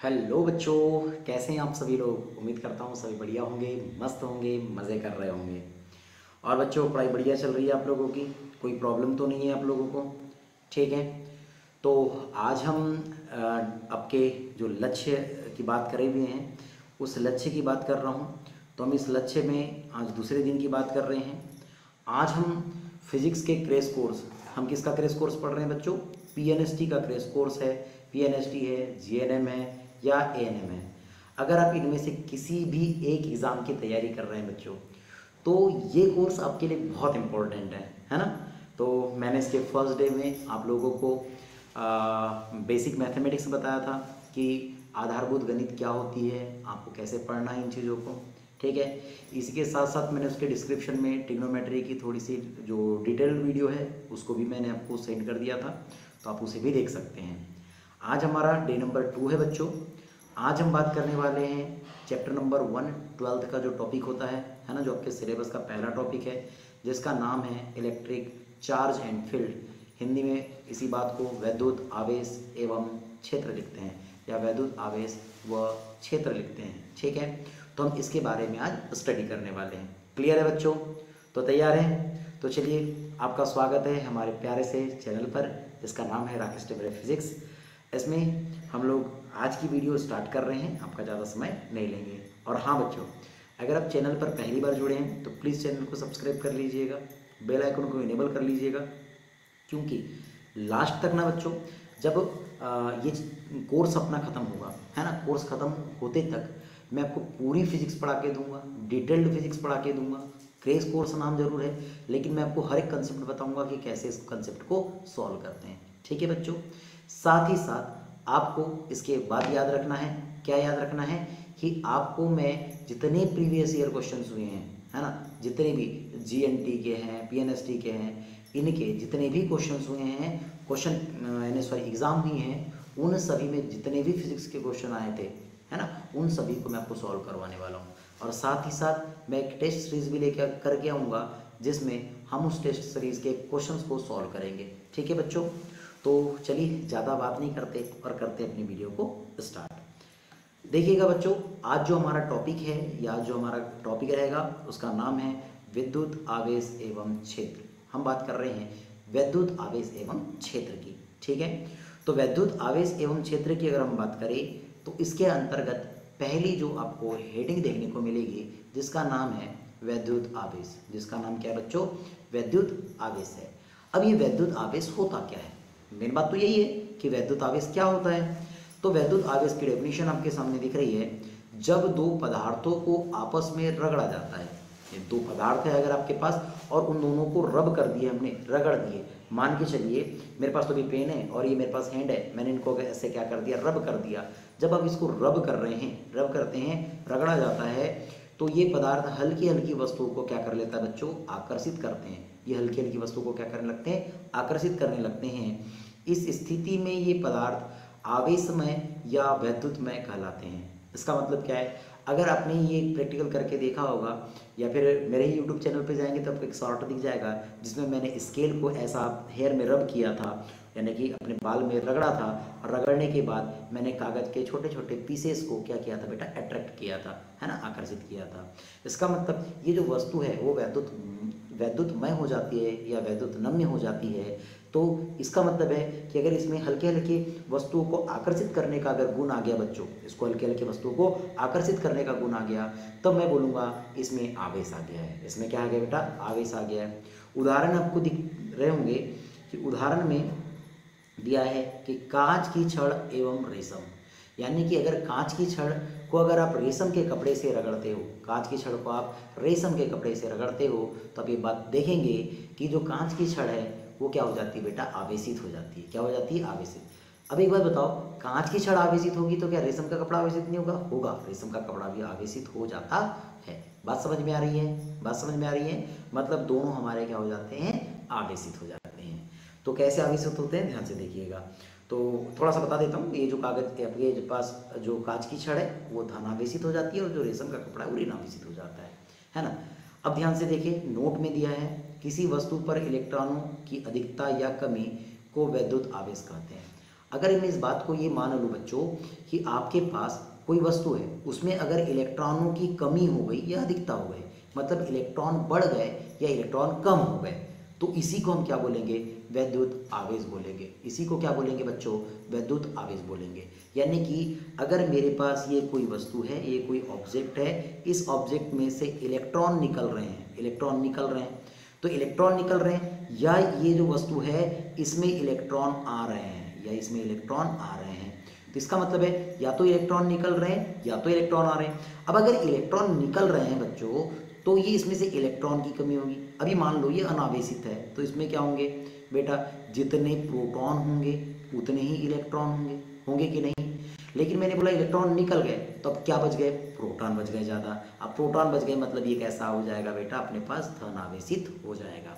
Hello बच्चों, कैसे हैं आप सभी लोग। उम्मीद करता हूँ सभी बढ़िया होंगे, मस्त होंगे, मज़े कर रहे होंगे। और बच्चों, पढ़ाई बढ़िया चल रही है आप लोगों की? कोई प्रॉब्लम तो नहीं है आप लोगों को? ठीक है। तो आज हम आपके जो लक्ष्य की बात करे हुए हैं, उस लक्ष्य की बात कर रहा हूँ। तो हम इस लक्ष्य में आज दूसरे दिन की बात कर रहे हैं। आज हम फिजिक्स के क्रैश कोर्स, हम किसका क्रैश कोर्स पढ़ रहे हैं बच्चों? पीएनएसटी का क्रैश कोर्स है। पीएनएसटी है, जीएनएम है या एएनएम है। अगर आप इनमें से किसी भी एक एग्ज़ाम की तैयारी कर रहे हैं बच्चों, तो ये कोर्स आपके लिए बहुत इम्पोर्टेंट है ना। तो मैंने इसके फर्स्ट डे में आप लोगों को बेसिक मैथमेटिक्स बताया था कि आधारभूत गणित क्या होती है, आपको कैसे पढ़ना है इन चीज़ों को। ठीक है। इसी के साथ साथ मैंने उसके डिस्क्रिप्शन में ट्रिग्नोमेट्री की थोड़ी सी जो डिटेल्ड वीडियो है उसको भी मैंने आपको सेंड कर दिया था, तो आप उसे भी देख सकते हैं। आज हमारा डे नंबर 2 है बच्चों। आज हम बात करने वाले हैं चैप्टर नंबर 1 12th का जो टॉपिक होता है ना, जो आपके सिलेबस का पहला टॉपिक है, जिसका नाम है electric charge and field. Hindi में इसी बात को वैद्युत आवेश एवं क्षेत्र लिखते हैं, या वैद्युत आवेश व क्षेत्र लिखते हैं। ठीक है। तो हम इसके बारे में आज स्टडी करने वाले हैं। क्लियर है बच्चों? तो तैयार हैं? तो चलिए, आपका स्वागत है हमारे प्यारे से चैनल पर, जिसका नाम है राकेश टेबरे फिजिक्स। इसमें हम लोग आज की वीडियो स्टार्ट कर रहे हैं, आपका ज़्यादा समय नहीं लेंगे। और हाँ बच्चों, अगर आप चैनल पर पहली बार जुड़े हैं तो प्लीज़ चैनल को सब्सक्राइब कर लीजिएगा, बेल आइकन को इनेबल कर लीजिएगा, क्योंकि लास्ट तक ना बच्चों, जब ये कोर्स अपना ख़त्म होगा है ना, कोर्स ख़त्म होते तक मैं आपको पूरी फिजिक्स पढ़ा के दूंगा, डिटेल्ड फिजिक्स पढ़ा के दूंगा। क्रेश कोर्स नाम जरूर है, लेकिन मैं आपको हर एक कंसेप्ट बताऊंगा कि कैसे इस कंसेप्ट को सॉल्व करते हैं। ठीक है बच्चों। साथ ही साथ आपको इसके बाद याद रखना है, क्या याद रखना है कि आपको मैं जितने प्रीवियस ईयर क्वेश्चंस हुए हैं है ना, जितने भी जीएनटी के हैं, पीएनएसटी के हैं, इनके जितने भी क्वेश्चंस हुए हैं, एग्ज़ाम हुई हैं, उन सभी में जितने भी फिजिक्स के क्वेश्चन आए थे है ना, उन सभी को मैं आपको सॉल्व करवाने वाला हूँ। और साथ ही साथ मैं एक टेस्ट सीरीज़ भी लेकर करके आऊँगा, जिसमें हम उस टेस्ट सीरीज़ के क्वेश्चंस को सॉल्व करेंगे। ठीक है बच्चों। तो चलिए, ज़्यादा बात नहीं करते और करते अपनी वीडियो को स्टार्ट। देखिएगा बच्चों, आज जो हमारा टॉपिक है या जो हमारा टॉपिक रहेगा उसका नाम है विद्युत आवेश एवं क्षेत्र। हम बात कर रहे हैं वैद्युत आवेश एवं क्षेत्र की। ठीक है। तो वैद्युत आवेश एवं क्षेत्र की अगर हम बात करें तो इसके अंतर्गत पहली जो आपको हेडिंग देखने को मिलेगी, जिसका नाम है वैद्युत आवेश। जिसका नाम क्या है बच्चों? वैद्युत आवेश है। अब ये वैद्युत आवेश होता क्या है? मेन बात तो यही है कि वैद्युत आवेश क्या होता है। तो वैद्युत आवेश की डेफिनेशन आपके सामने दिख रही है। जब दो पदार्थों को आपस में रगड़ा जाता है, ये दो पदार्थ है अगर आपके पास, और उन दोनों को रब कर दिए हमने, रगड़ दिए। मान के चलिए मेरे पास तो भी पेन है और ये मेरे पास हैंड है, मैंने इनको ऐसे क्या कर दिया, रब कर दिया। जब आप इसको रब कर रहे हैं, रब करते हैं, रगड़ा जाता है, तो ये पदार्थ हल्की हल्की वस्तुओं को क्या कर लेता है बच्चों? आकर्षित करते हैं। ये हल्की हल्की वस्तु को क्या करने लगते हैं? आकर्षित करने लगते हैं। इस स्थिति में ये पदार्थ आवेशमय या वैद्युतमय कहलाते हैं। इसका मतलब क्या है? अगर आपने ये प्रैक्टिकल करके देखा होगा, या फिर मेरे ही यूट्यूब चैनल पे जाएंगे तो आपको एक शॉर्ट दिख जाएगा, जिसमें मैंने स्केल को ऐसा हेयर में रब किया था, यानी कि अपने बाल में रगड़ा था, और रगड़ने के बाद मैंने कागज़ के छोटे छोटे पीसेस को क्या किया था बेटा? अट्रैक्ट किया था, है ना, आकर्षित किया था। इसका मतलब ये जो वस्तु है वो वैद्युतमय हो जाती है या वैद्युत नम्य हो जाती है। तो इसका मतलब है कि अगर इसमें हल्के हल्के वस्तुओं को आकर्षित करने का अगर गुण आ गया बच्चों, इसको हल्के हल्के वस्तुओं को आकर्षित करने का गुण आ गया, तब मैं बोलूँगा इसमें आवेश आ गया है। इसमें क्या आ गया बेटा? आवेश आ गया है। उदाहरण आपको दिख रहे होंगे कि उदाहरण में दिया है कि कांच की छड़ एवं रेशम, यानी कि अगर कांच की छड़ को अगर आप रेशम के कपड़े से रगड़ते हो, कांच की छड़ को आप रेशम के कपड़े से रगड़ते हो, तो आप ये बात देखेंगे कि जो कांच की छड़ है वो क्या हो जाती है बेटा? आवेशित हो जाती है। क्या हो जाती है? आवेशित। अब एक बात बताओ, कांच की छड़ आवेशित होगी तो क्या रेशम का कपड़ा आवेशित नहीं होगा? होगा, रेशम का कपड़ा भी आवेशित हो जाता है। बात समझ में आ रही है? बात समझ में आ रही है? मतलब दोनों हमारे क्या हो जाते हैं? आवेशित हो जाते हैं। तो कैसे आवेशित होते हैं, ध्यान से देखिएगा। तो थोड़ा सा बता देता हूँ। ये जो कागज आपके पास जो कांच की छड़ है वो धनावेशित हो जाती है, और जो रेशम का कपड़ा है वो ऋणावेशित हो जाता है ना। अब ध्यान से देखिए, नोट में दिया है किसी वस्तु पर इलेक्ट्रॉनों की अधिकता या कमी को वैद्युत आवेश कहते हैं। अगर मैं इस बात को ये मान लूँ बच्चों कि आपके पास कोई वस्तु है, उसमें अगर इलेक्ट्रॉनों की कमी हो गई या अधिकता हो गई, मतलब इलेक्ट्रॉन बढ़ गए या इलेक्ट्रॉन कम हो गए, तो इसी को हम क्या बोलेंगे? वैद्युत आवेश बोलेंगे। इसी को क्या बोलेंगे बच्चों? वैद्युत आवेश बोलेंगे। यानी कि अगर मेरे पास ये कोई वस्तु है, ये कोई ऑब्जेक्ट है, इस ऑब्जेक्ट में से इलेक्ट्रॉन निकल रहे हैं, इलेक्ट्रॉन निकल रहे हैं, तो इलेक्ट्रॉन निकल रहे हैं, या ये जो वस्तु है इसमें इलेक्ट्रॉन आ रहे हैं, या इसमें इलेक्ट्रॉन आ रहे हैं, तो इसका मतलब है या तो इलेक्ट्रॉन निकल रहे हैं या तो इलेक्ट्रॉन आ रहे हैं। अब अगर इलेक्ट्रॉन निकल रहे हैं बच्चों, तो ये इसमें से इलेक्ट्रॉन की कमी होगी। अभी मान लो ये अनावेशित है, तो इसमें क्या होंगे बेटा? जितने प्रोटॉन होंगे उतने ही इलेक्ट्रॉन होंगे, होंगे कि नहीं? लेकिन मैंने बोला इलेक्ट्रॉन निकल गए, तो अब क्या बच गए? प्रोटॉन बच गए ज़्यादा। अब प्रोटॉन बच गए मतलब ये कैसा हो जाएगा बेटा? अपने पास धन आवेशित हो जाएगा।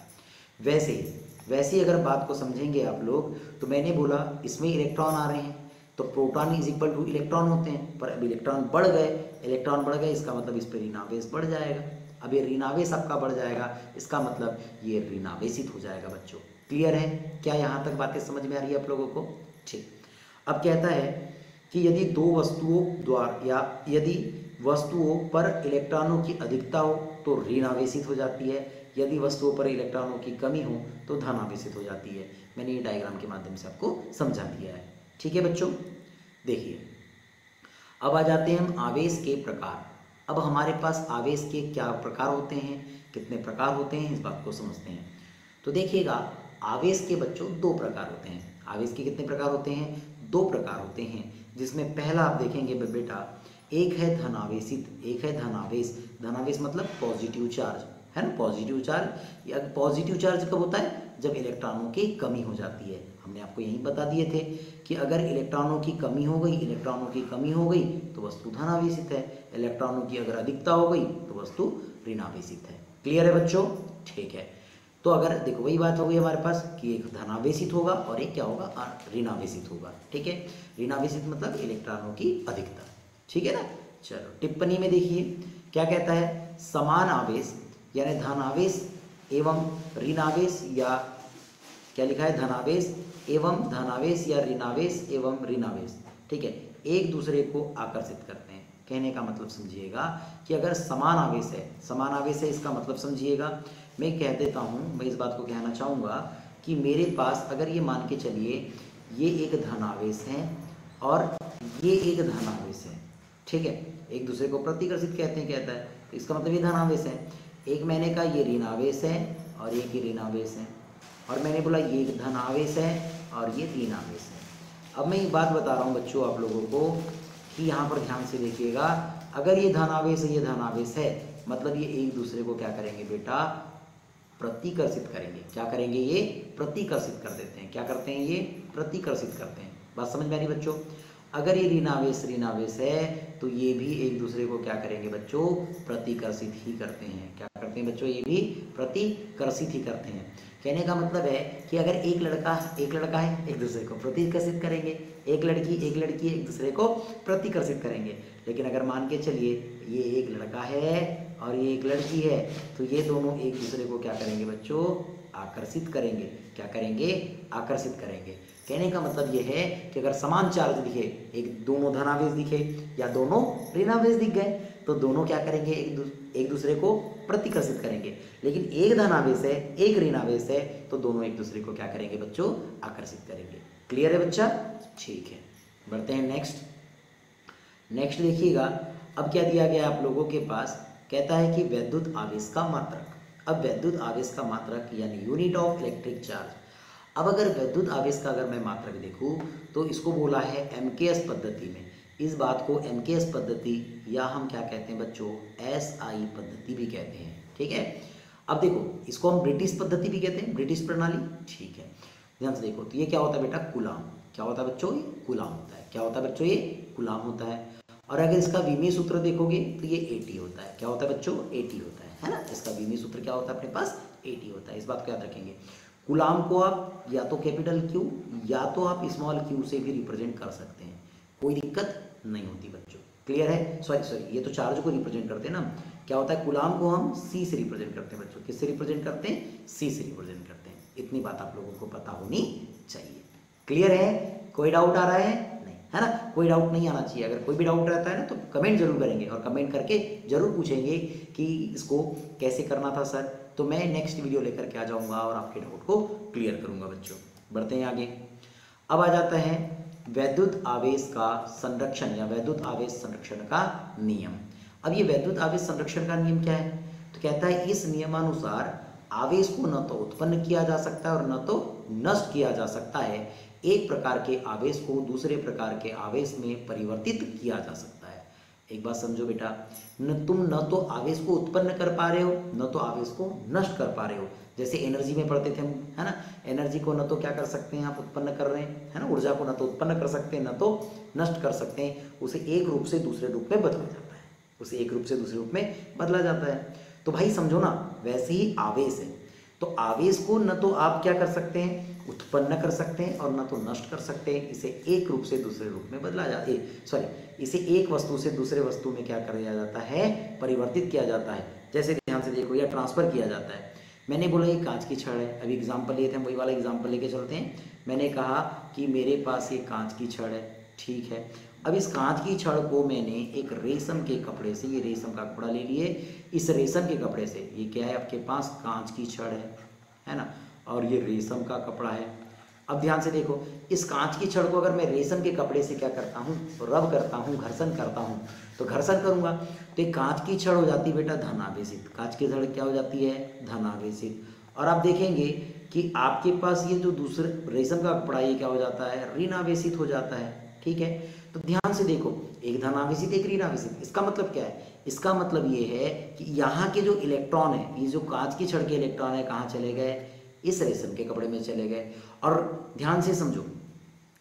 वैसे अगर बात को समझेंगे आप लोग, तो मैंने बोला इसमें इलेक्ट्रॉन आ रहे हैं, तो proton is equal two electron होते हैं, पर अब इलेक्ट्रॉन बढ़ गए, इसका मतलब इस पर ऋणावेश बढ़ जाएगा। अब ये ऋणावेश आपका बढ़ जाएगा, इसका मतलब ये ऋणावेशित हो जाएगा बच्चों। क्लियर है? क्या यहाँ तक बातें समझ में आ रही है आप लोगों को? ठीक। अब कहता है कि यदि दो वस्तुओं द्वारा या यदि वस्तुओं पर इलेक्ट्रॉनों की अधिकता हो तो ऋणावेशित हो जाती है, यदि वस्तुओं पर इलेक्ट्रॉनों की कमी हो तो धनावेशित हो जाती है। मैंने ये डायग्राम के माध्यम से आपको समझा दिया है। ठीक है बच्चों? देखिए, अब आ जाते हैं हम आवेश के प्रकार। अब हमारे पास आवेश के क्या प्रकार होते हैं, कितने प्रकार होते हैं, इस बात को समझते हैं। तो देखिएगा, आवेश के बच्चों दो प्रकार होते हैं। आवेश के कितने प्रकार होते हैं? दो प्रकार होते हैं, जिसमें पहला आप देखेंगे बेटा, एक है धनावेशित, एक है धनावेश। धनावेश मतलब पॉजिटिव चार्ज, है ना? Positive charge. या पॉजिटिव चार्ज कब होता है? जब इलेक्ट्रॉनों की कमी हो जाती है। हमने आपको यही बता दिए थे कि अगर इलेक्ट्रॉनों की कमी हो गई, तो वस्तु धनावेशित है। इलेक्ट्रॉनों की अगर अधिकता हो गई तो वस्तु ऋणावेशित है। क्लियर है बच्चों? ठीक है। तो अगर देखो, वही बात हो गई हमारे पास कि एक धनावेशित होगा और एक क्या होगा? ऋणावेशित होगा। ठीक है? ऋणावेशित मतलब इलेक्ट्रॉनों की अधिकता। ठीक है ना? चलो, टिप्पणी में देखिए क्या कहता है। समान आवेश यानी धनावेश एवं ऋणावेश, या क्या लिखा है? धनावेश एवं धनावेश या ऋणावेश एवं ऋणावेश। ठीक है? एक दूसरे को आकर्षित करते हैं। कहने का मतलब समझिएगा कि अगर समान आवेश है, इसका मतलब समझिएगा। मैं कह देता हूँ, मैं इस बात को कहना चाहूँगा कि मेरे पास अगर ये मान के चलिए ये एक धनावेश है और ये एक धनावेश है। ठीक है? एक दूसरे को प्रतिकर्षित कहते हैं, कहता है, तो इसका मतलब ये धनावेश है। एक मैंने कहा ये ऋणावेश है और एक ही ऋणावेश है, और मैंने बोला ये एक धनावेश है और ये ऋणावेश है। अब मैं एक बात बता रहा हूँ बच्चों आप लोगों को कि यहाँ पर ध्यान से देखिएगा, अगर ये धनावेश है, ये धनावेश है, मतलब ये एक दूसरे को क्या करेंगे बेटा? प्रतिकर्षित करेंगे। क्या करेंगे? ये प्रतिकर्षित कर देते हैं। क्या करते हैं? ये प्रतिकर्षित करते हैं। बात समझ में आ रही बच्चों? अगर ये ऋणावेश है तो ये भी एक दूसरे को क्या करेंगे बच्चों? प्रतिकर्षित ही करते हैं। क्या करते हैं बच्चों? ये भी प्रतिकर्षित ही करते हैं। कहने का मतलब है कि अगर एक लड़का है, एक दूसरे को प्रतिकर्षित करेंगे, एक लड़की एक दूसरे को प्रतिकर्षित करेंगे। लेकिन अगर मान के चलिए ये एक लड़का है और ये एक लड़की है, तो ये दोनों एक दूसरे को क्या करेंगे बच्चों? आकर्षित करेंगे। क्या करेंगे? आकर्षित करेंगे। कहने का मतलब ये है कि अगर समान चार्ज दिखे, एक दोनों धनावेश दिखे या दोनों ऋणावेश दिख गए, तो दोनों क्या करेंगे? एक दूसरे को प्रतिकर्षित करेंगे। लेकिन एक धनावेश है, एक ऋणावेश है, तो दोनों एक दूसरे को क्या करेंगे बच्चों? आकर्षित करेंगे। क्लियर है बच्चा? ठीक है, बढ़ते हैं नेक्स्ट देखिएगा। अब क्या दिया गया आप लोगों के पास? कहता है कि वैद्युत आवेश का मात्रक। अब वैद्युत आवेश का मात्रक यानी यूनिट ऑफ इलेक्ट्रिक चार्ज। अब अगर वैद्युत आवेश का अगर मैं मात्रक देखूँ तो इसको बोला है MKS पद्धति में। इस बात को MKS पद्धति या हम क्या कहते हैं बच्चों? SI पद्धति भी कहते हैं। ठीक है? अब देखो, इसको हम ब्रिटिश पद्धति भी कहते हैं, ब्रिटिश प्रणाली। ठीक है, ध्यान से देखो, तो ये क्या होता है बेटा? कूलाम। क्या होता है बच्चों? ये कूलाम होता है। क्या होता है बच्चों? ये कूलाम होता है। और अगर इसका विमीय सूत्र देखोगे तो ये AT होता है। क्या होता है बच्चों? AT होता है ना? इसका विमीय सूत्र क्या होता है अपने पास? AT होता है। इस बात को याद रखेंगे। कूलाम को आप या तो कैपिटल Q या तो आप स्मॉल q से भी रिप्रेजेंट कर सकते हैं, कोई दिक्कत नहीं होती बच्चों। क्लियर है? सॉरी, ये तो चार्ज को रिप्रेजेंट करते हैं ना। क्या होता है? कूलाम को हम C से रिप्रेजेंट करते हैं बच्चों। किससे रिप्रेजेंट करते हैं? C से रिप्रेजेंट करते हैं। इतनी बात आप लोगों को पता होनी चाहिए। क्लियर है? कोई डाउट आ रहा है? नहीं, है ना, कोई डाउट नहीं आना चाहिए। अगर कोई भी डाउट रहता है ना तो कमेंट जरूर करेंगे और कमेंट करके जरूर पूछेंगे कि इसको कैसे करना था सर, तो मैं नेक्स्ट वीडियो लेकर के आ जाऊँगा और आपके डाउट को क्लियर करूँगा। बच्चों बढ़ते हैं आगे। अब आ जाता है वैद्युत आवेश का संरक्षण या वैद्युत आवेश संरक्षण का नियम। अब ये वैद्युत आवेश संरक्षण का नियम क्या है? तो कहता है इस नियमानुसार आवेश को न तो उत्पन्न किया जा सकता है और न तो नष्ट किया जा सकता है। एक प्रकार के आवेश को दूसरे प्रकार के आवेश में परिवर्तित किया जा सकता है। एक बात समझो बेटा, तुम न तो आवेश को उत्पन्न कर पा रहे हो न तो आवेश को नष्ट कर पा रहे हो। जैसे एनर्जी में पढ़ते थे हम, है ना, एनर्जी को न तो क्या कर सकते हैं आप उत्पन्न कर रहे हैं, है ना, ऊर्जा को न तो उत्पन्न कर सकते हैं न तो नष्ट कर सकते हैं। उसे एक रूप से दूसरे रूप में बदला जाता है, उसे एक रूप से दूसरे रूप में बदला जाता है। तो भाई समझो ना, वैसे ही आवेश है, तो आवेश को न तो आप क्या कर सकते हैं उत्पन्न कर सकते हैं और न तो नष्ट कर सकते हैं। इसे एक रूप से दूसरे रूप में बदला जाता है, इसे एक वस्तु से दूसरे वस्तु में क्या कर दिया जाता है, परिवर्तित किया जाता है। जैसे ध्यान से देखो, या ट्रांसफर किया जाता है। मैंने बोला ये कांच की छड़ है, अभी एग्जाम्पल लिए थे, वही वाला एग्जाम्पल लेके चलते हैं। मैंने कहा कि मेरे पास ये कांच की छड़ है, ठीक है। अब इस कांच की छड़ को मैंने एक रेशम के कपड़े से, ये रेशम का कपड़ा ले लिए, इस रेशम के कपड़े से, ये क्या है आपके पास कांच की छड़ है ना, और ये रेशम का कपड़ा है। अब ध्यान से देखो, इस कांच की छड़ को अगर मैं रेशम के कपड़े से क्या करता हूँ, रब करता हूँ, घर्षण करता हूँ, तो घर्षण करूँगा तो एक कांच की छड़ हो जाती है बेटा धनावेशित। कांच की छड़ क्या हो जाती है, धनावेशित। और आप देखेंगे कि आपके पास ये जो दूसरे रेशम का कपड़ा ये क्या हो जाता है, ऋणावेशित हो जाता है, ठीक है। तो ध्यान से देखो, एक धनावेशित एक ऋणावेशित। इसका मतलब क्या है, इसका मतलब ये है कि यहाँ के जो इलेक्ट्रॉन है, ये जो कांच की छड़ के इलेक्ट्रॉन है, कहाँ चले गए, इस रेशम के कपड़े में चले गए। और ध्यान से समझो,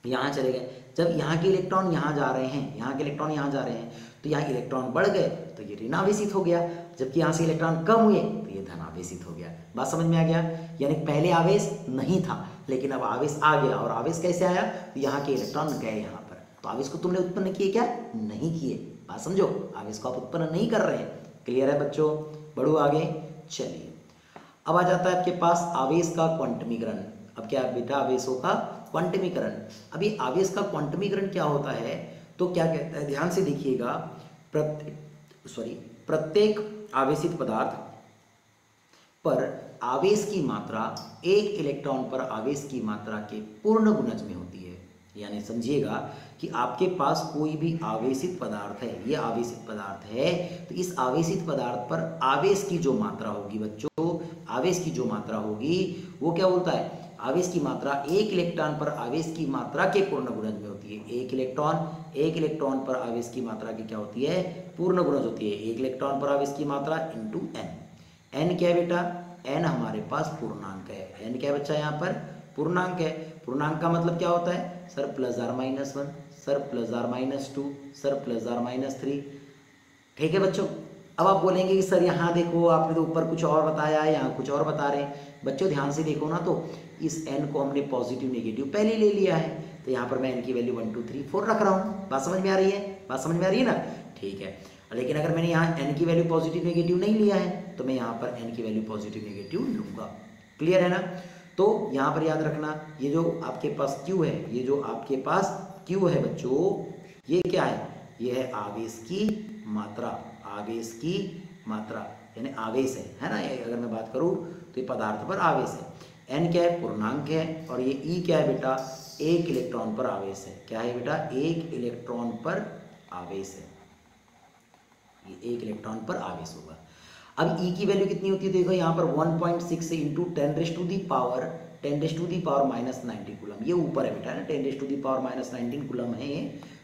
यहाँ चले गए। जब यहाँ के इलेक्ट्रॉन यहाँ जा रहे हैं, यहाँ के इलेक्ट्रॉन यहाँ जा रहे हैं, तो यहाँ इलेक्ट्रॉन बढ़ गए तो ये ऋणावेशित हो गया, जबकि यहाँ से इलेक्ट्रॉन कम हुए तो ये धनावेशित हो गया। बात समझ में आ गया? यानी पहले आवेश नहीं था लेकिन अब आवेश आ गया। और आवेश कैसे आया, तो यहाँ के इलेक्ट्रॉन गए यहाँ पर। तो आवेश को तुमने उत्पन्न किए क्या, नहीं किए। बात समझो, आवेश को आप उत्पन्न नहीं कर रहे हैं। क्लियर है बच्चों? बढ़ो आगे। चलिए, अब आ जाता है आपके पास आवेश का क्वांटमीकरण। अब क्या है बेटा, आवेशों का क्वांटमीकरण। अभी आवेश का क्वांटमीकरण क्या होता है, तो क्या कहता है, ध्यान से देखिएगा। प्रत्येक आवेशित पदार्थ पर आवेश की मात्रा एक इलेक्ट्रॉन पर आवेश की मात्रा के पूर्ण गुणज में होती है। यानी समझिएगा कि आपके पास कोई भी आवेशित पदार्थ है, ये आवेशित पदार्थ है, तो इस आवेशित पदार्थ पर आवेश की जो मात्रा होगी बच्चों, आवेश की जो मात्रा होगी वो क्या बोलता है, आवेश की मात्रा एक इलेक्ट्रॉन पर आवेश की मात्रा के पूर्ण गुणज में होती है। एक इलेक्ट्रॉन पर आवेश की मात्रा की क्या होती है, पूर्ण गुणज होती है। एक इलेक्ट्रॉन पर आवेश की मात्रा इंटू एन। एन क्या है बेटा, एन हमारे पास पूर्णांक है। एन क्या है बच्चा, यहाँ पर पूर्णांक है। पूर्णांक का मतलब क्या होता है, sir plus R minus 1, sir plus R minus 2, sir plus R minus 3। ठीक है बच्चों। अब आप बोलेंगे कि सर यहाँ देखो आपने तो ऊपर कुछ और बताया है, यहाँ कुछ और बता रहे हैं। बच्चों ध्यान से देखो ना, तो इस एन को हमने पॉजिटिव नेगेटिव पहले ले लिया है, तो यहाँ पर मैं एन की वैल्यू 1 2 3 4 रख रहा हूँ। बात समझ में आ रही है? बात समझ में आ रही है ना? ठीक है। लेकिन अगर मैंने यहाँ एन की वैल्यू पॉजिटिव नेगेटिव नहीं लिया है तो मैं यहाँ पर एन की वैल्यू पॉजिटिव नेगेटिव लूँगा। क्लियर है ना? तो यहाँ पर याद रखना, ये जो आपके पास Q है, ये जो आपके पास Q है बच्चों, ये क्या है, ये है आवेश की मात्रा। आवेश की मात्रा यानी आवेश है ना। अगर मैं बात करूँ तो ये पदार्थ पर आवेश है। एन क्या है, पूर्णांक है। और ये ई क्या है बेटा, एक इलेक्ट्रॉन पर आवेश है। क्या है बेटा, एक इलेक्ट्रॉन पर आवेश है। ये एक इलेक्ट्रॉन पर आवेश होगा। अब ई की वैल्यू कितनी होती है, देखो यहाँ पर 1.6 इंटू 10⁻⁻⁻⁹ कूलम। ये ऊपर है बेटा ना, 10⁻⁻⁹ कूलम है ये।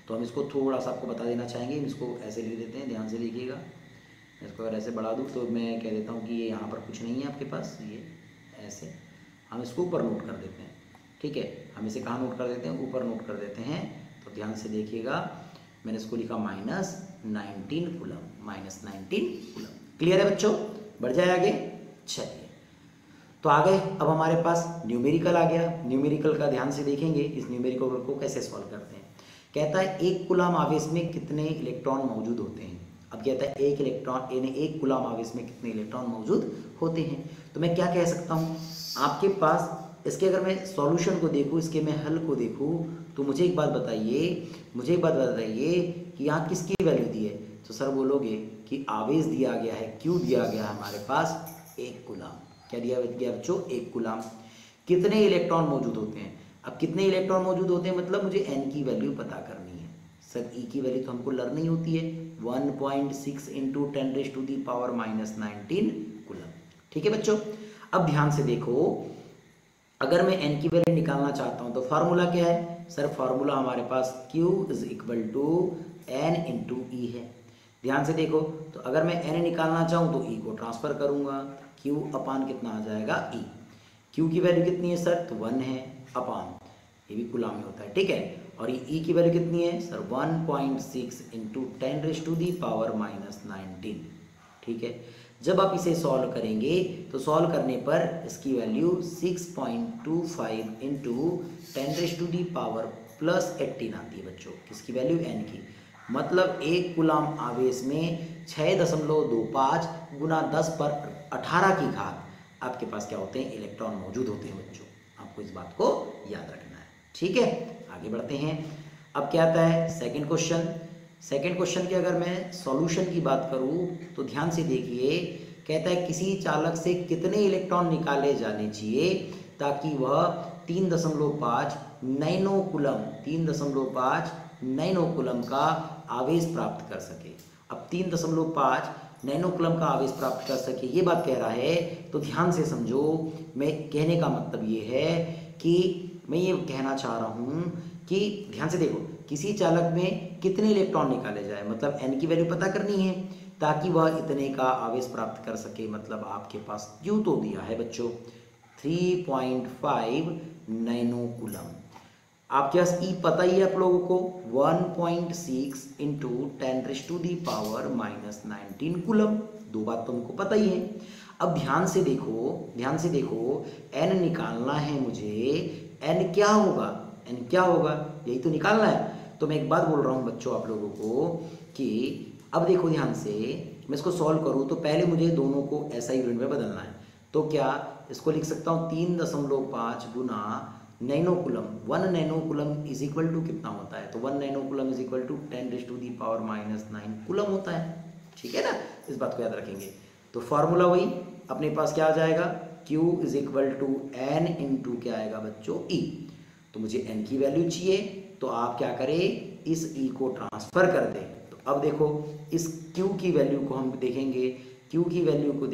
तो हम इसको थोड़ा सा आपको बता देना चाहेंगे। हम इसको ऐसे लिख देते हैं, ध्यान से देखिएगा। इसको अगर ऐसे बढ़ा दूँ तो मैं कह देता हूँ कि ये यहाँ पर कुछ नहीं है आपके पास, ये ऐसे हम इसको ऊपर नोट कर देते हैं। ठीक है, हम इसे कहाँ नोट कर देते हैं, ऊपर नोट कर देते हैं। तो ध्यान से देखिएगा, मैंने इसको लिखा -19 कूलम, -19 कूलम। क्लियर है बच्चों? बढ़ जाए आगे। चलिए, तो आ गए। अब हमारे पास न्यूमेरिकल आ गया। न्यूमेरिकल का ध्यान से देखेंगे, इस न्यूमेरिकल को कैसे सॉल्व करते हैं। कहता है एक कूलम आवेश में कितने इलेक्ट्रॉन मौजूद होते हैं। अब कहता है एक इलेक्ट्रॉन यानी एक कूलम आवेश में कितने इलेक्ट्रॉन मौजूद होते हैं। तो मैं क्या कह सकता हूँ, आपके पास इसके अगर मैं सॉल्यूशन को देखूँ, इसके मैं हल को देखूँ, तो मुझे एक बात बताइए कि यहाँ किसकी वैल्यू दी है। तो सर बोलोगे कि आवेश दिया गया है, क्यू दिया गया है हमारे पास 1 कूलम। क्या दिया गया बच्चों? 1 कूलम। कितने इलेक्ट्रॉन मौजूद होते हैं? अब कितने इलेक्ट्रॉन मौजूद होते हैं मतलब मुझे एन की वैल्यू पता करनी है। सर ई की वैल्यू तो हमको लर्न ही होती है, 1.6 इंटू 10⁻⁻19 कूलम। ठीक है बच्चों, अब ध्यान से देखो, अगर मैं एन की वैल्यू निकालना चाहता हूं तो फार्मूला क्या है? सर फार्मूला हमारे पास Q is equal to N into E है। ध्यान से देखो, तो अगर मैं एन निकालना चाहूँ तो ई को ट्रांसफर करूंगा, Q अपान कितना आ जाएगा? ई। Q की वैल्यू कितनी है सर? तो 1 है, अपान ये भी कूलम में होता है, ठीक है। और ये ई की वैल्यू कितनी है सर? 1.6 इंटू 10⁻⁻19। ठीक है, जब आप इसे सॉल्व करेंगे तो सॉल्व करने पर इसकी वैल्यू 6.25 इंटू 10⁻+18 आती है बच्चों। किसकी वैल्यू? एन की। मतलब 1 कूलम आवेश में 6.25 गुना 10 पर 18 की घात आपके पास क्या होते हैं? इलेक्ट्रॉन मौजूद होते हैं बच्चों। आपको इस बात को याद रखना है, ठीक है। आगे बढ़ते हैं। अब क्या आता है? Second question. सेकंड क्वेश्चन की अगर मैं सॉल्यूशन की बात करूं तो ध्यान से देखिए, कहता है किसी चालक से कितने इलेक्ट्रॉन निकाले जाने चाहिए ताकि वह 3.5 नैनो कूलम 3.5 नैनो कूलम का आवेश प्राप्त कर सके। अब 3.5 नैनो कूलम का आवेश प्राप्त कर सके, ये बात कह रहा है। तो ध्यान से समझो, मैं कहने का मतलब ये है कि मैं ये कहना चाह रहा हूँ कि ध्यान से देखो, किसी चालक में कितने इलेक्ट्रॉन निकाले जाए, मतलब एन की वैल्यू पता करनी है ताकि वह इतने का आवेश प्राप्त कर सके। मतलब आपके पास क्यू तो दिया है बच्चों 3.5 नैनो कूलम। आपके पास ई पता ही है आप लोगों को, 1.6 इंटू 10⁻⁻19 कूलम। दो बात तो हमको पता ही है। अब ध्यान से देखो, एन निकालना है मुझे। एन क्या होगा? यही तो निकालना है। तो मैं एक बात बोल रहा हूँ बच्चों आप लोगों को कि अब देखो ध्यान से, मैं इसको सॉल्व करूँ तो पहले मुझे दोनों को ऐसा ही यूनिट में बदलना है। तो क्या इसको लिख सकता हूँ 3.5 गुना nano coulomb. 1 nano coulomb is equal to कितना होता है? तो 1 nano coulomb is equal to 10⁻⁻9 coulomb होता है, ठीक है ना। इस बात को याद रखेंगे। तो फॉर्मूला वही अपने पास क्या आ जाएगा? Q is equal to N into क्या आएगा बच्चों? ई। तो मुझे n की वैल्यू चाहिए, तो आप क्या करें? इस e को ट्रांसफर कर दें। तो अब देखो, इस q की वैल्यू को हम देखेंगे, q की वैल्यू को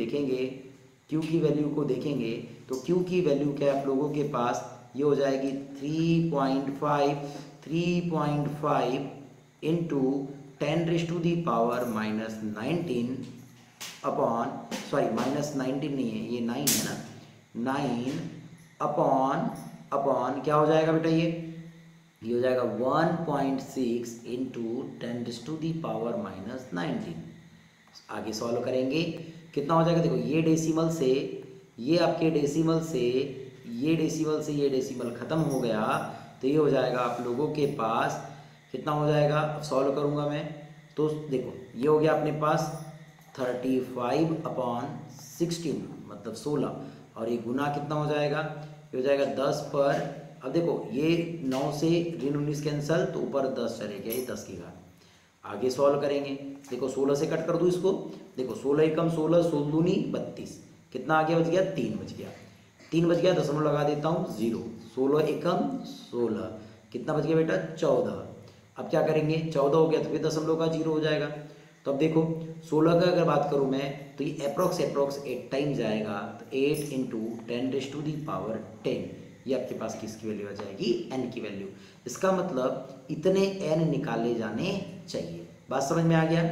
देखेंगे तो q की वैल्यू क्या है आप लोगों के पास? ये हो जाएगी 3.5 इंटू 10⁻⁻19 अपॉन, सॉरी -19 नहीं है, ये 9 है ना, 9 अपॉन क्या हो जाएगा बेटा? ये हो जाएगा 1.6 इंटू 10⁻⁻19। आगे सॉल्व करेंगे, कितना हो जाएगा? देखो, ये डेसिमल से ये डेसिमल खत्म हो गया, तो ये हो जाएगा आप लोगों के पास कितना हो जाएगा? सॉल्व करूंगा मैं तो देखो, ये हो गया अपने पास 35/16 मतलब 16, और ये गुना कितना हो जाएगा? ये हो जाएगा 10 पर, अब देखो ये 9 से ऋण 19 कैंसल, तो ऊपर 10 चले गया, ये 10 की घात। आगे सॉल्व करेंगे, देखो 16 से कट कर दूँ इसको, देखो 16 एकम 16, 16 दूनी 32, कितना आ गया? बच गया 3 बच गया, दशमलव लगा देता हूँ 0, 16 एकम 16, कितना बच गया बेटा? 14। अब क्या करेंगे? 14 हो गया तो फिर दशमलव का 0 हो जाएगा। तो अब देखो 16 का अगर बात करूँ मैं तो ये अप्रोक्स 8 टाइम जाएगा, तो 8 इंटू 10⁻10, ये आपके पास किसकी वैल्यू आ जाएगी? एन की वैल्यू। इसका मतलब इतने एन निकाले जाने चाहिए। बात समझ में आ गया?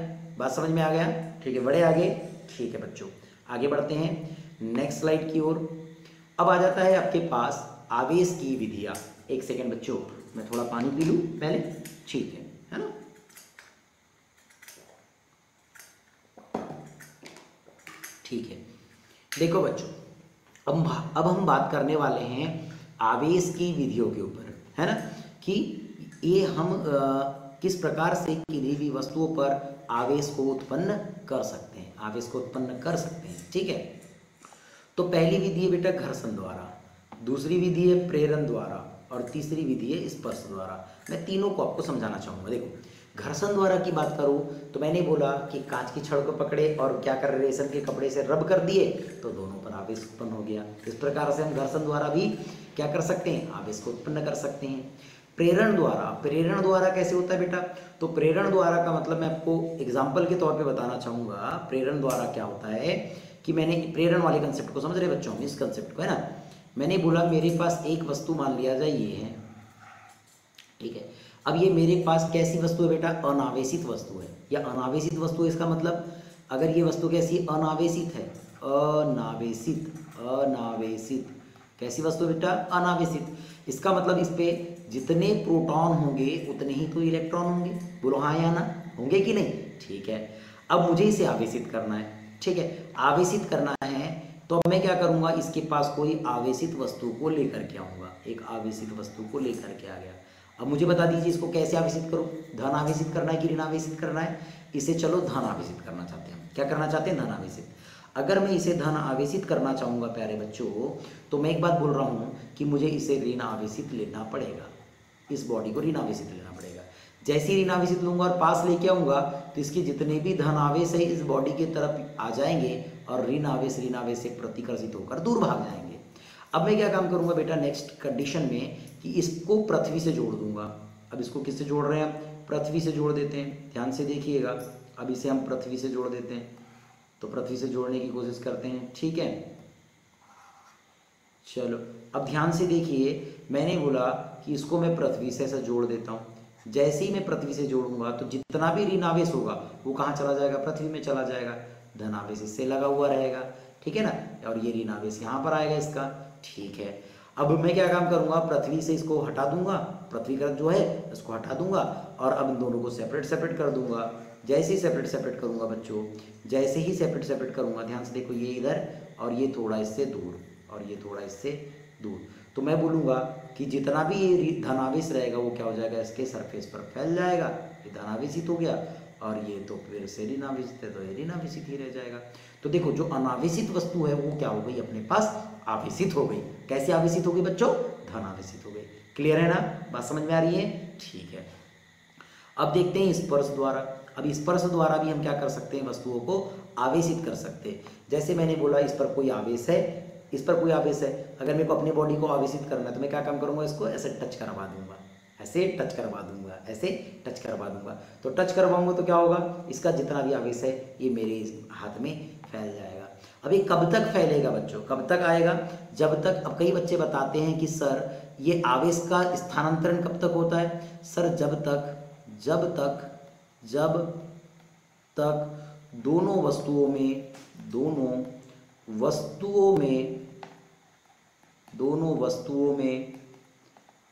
ठीक है, बड़े आगे, ठीक है बच्चों। आगे बढ़ते हैं नेक्स्ट स्लाइड की ओर। अब आ जाता है आपके पास आवेश की विधियाँ। एक सेकेंड बच्चों, मैं थोड़ा पानी पी लूँ पहले, ठीक है ना। ठीक है, देखो बच्चों, अब हम बात करने वाले हैं आवेश की विधियों के ऊपर, है ना, कि ये हम किस प्रकार से किसी भी वस्तुओं पर आवेश को उत्पन्न कर सकते हैं, ठीक है। तो पहली विधि है बेटा घर्षण द्वारा, दूसरी विधि है प्रेरण द्वारा, और तीसरी विधि है स्पर्श द्वारा। मैं तीनों को आपको समझाना चाहूँगा। देखो, घर्षण द्वारा की बात करूँ तो मैंने बोला कि कांच की छड़ को पकड़े और क्या कर रहे, रेशम के कपड़े से रब कर दिए तो दोनों पर आवेश उत्पन्न हो गया। इस प्रकार से हम घर्षण द्वारा भी क्या कर सकते हैं, आवेश को उत्पन्न कर सकते हैं। प्रेरण द्वारा कैसे होता है बेटा, तो प्रेरण द्वारा का मतलब मैं आपको एग्जाम्पल के तौर पे बताना चाहूँगा। प्रेरण द्वारा क्या होता है कि मैंने प्रेरण वाले कंसेप्ट को समझ रहे बच्चों, इस कंसेप्ट को, है ना। मैंने बोला मेरे पास एक वस्तु मान लिया जाए ये है, ठीक है। अब ये मेरे पास कैसी वस्तु है बेटा, अनावेशित वस्तु है या अनावेशित वस्तु है। इसका मतलब अगर ये वस्तु कैसी अनावेशित है, अनावेशित कैसी वस्तु बेटा, अनावेशित। इसका मतलब इस पे जितने प्रोटॉन होंगे उतने ही तो इलेक्ट्रॉन होंगे। बोलो हाँ या ना, होंगे कि नहीं, ठीक है। अब मुझे इसे आवेशित करना है, ठीक है। आवेशित करना है तो मैं क्या करूँगा, इसके पास कोई आवेशित वस्तु को लेकर के आऊँगा, एक आवेशित वस्तु को लेकर के आ गया। अब मुझे बता दीजिए इसको कैसे आवेशित करूँ, धन आवेशित करना है कि ऋण आवेशित करना है। इसे चलो धन आवेशित करना चाहते हैं, क्या करना चाहते हैं, धन आवेशित। अगर मैं इसे धन आवेशित करना चाहूँगा प्यारे बच्चों, तो मैं एक बात बोल रहा हूँ कि मुझे इसे ऋण आवेशित लेना पड़ेगा, इस बॉडी को ऋण आवेशित लेना पड़ेगा। जैसे ही ऋण आवेशित लूँगा और पास लेके आऊँगा तो इसके जितने भी धन आवेश है इस बॉडी की तरफ आ जाएंगे और ऋण आवेश से प्रतिकर्षित होकर दूर भाग जाएंगे। अब मैं क्या काम करूँगा बेटा नेक्स्ट कंडीशन में कि इसको पृथ्वी से जोड़ दूंगा। अब इसको किससे जोड़ रहे हैं, पृथ्वी से जोड़ देते हैं, ध्यान से देखिएगा। अब इसे हम पृथ्वी से जोड़ देते हैं, तो पृथ्वी से जोड़ने की कोशिश करते हैं, ठीक है। चलो अब ध्यान से देखिए, मैंने बोला कि इसको मैं पृथ्वी से ऐसा जोड़ देता हूँ। जैसे ही मैं पृथ्वी से जोड़ूंगा तो जितना भी ऋण आवेश होगा वो कहाँ चला जाएगा, पृथ्वी में चला जाएगा। धन आवेश इससे लगा हुआ रहेगा, ठीक है ना, और ये ऋण आवेश यहाँ पर आएगा इसका, ठीक है। अब मैं क्या काम करूँगा, पृथ्वी से इसको हटा दूंगा, पृथ्वी का जो है इसको हटा दूंगा और अब इन दोनों को सेपरेट कर दूंगा। जैसे ही सेपरेट करूँगा बच्चों, जैसे ही सेपरेट करूँगा, ध्यान से देखो, ये इधर और ये थोड़ा इससे दूर और ये थोड़ा इससे दूर, तो मैं बोलूँगा कि जितना भी ये धनावेश रहेगा वो क्या हो जाएगा, इसके सरफेस पर फैल जाएगा। ये धनावेशित हो गया और ये तो फिर से ऋणावेशित है तो ये ऋणावेशित ही रह जाएगा। तो देखो जो अनावेशित वस्तु है वो क्या हो गई, अपने पास आवेशित हो गई। कैसे आवेशित हो गई बच्चों, धनावेशित हो गई। क्लियर है ना, बात समझ में आ रही है, ठीक है। अब देखते हैं स्पर्श द्वारा। अब स्पर्श द्वारा भी हम क्या कर सकते हैं, वस्तुओं को आवेशित कर सकते हैं। जैसे मैंने बोला इस पर कोई आवेश है, इस पर कोई आवेश है, अगर मेरे को अपनी बॉडी को आवेशित करना है तो मैं क्या काम करूँगा, इसको ऐसे टच करवा दूंगा, ऐसे टच करवा दूंगा, ऐसे टच करवा दूंगा। तो टच करवाऊंगा तो क्या होगा, इसका जितना भी आवेश है ये मेरे हाथ में फैल जाएगा। अब ये कब तक फैलेगा बच्चों, कब तक आएगा, जब तक, अब कई बच्चे बताते हैं कि सर ये आवेश का स्थानांतरण कब तक होता है, सर जब तक दोनों वस्तुओं में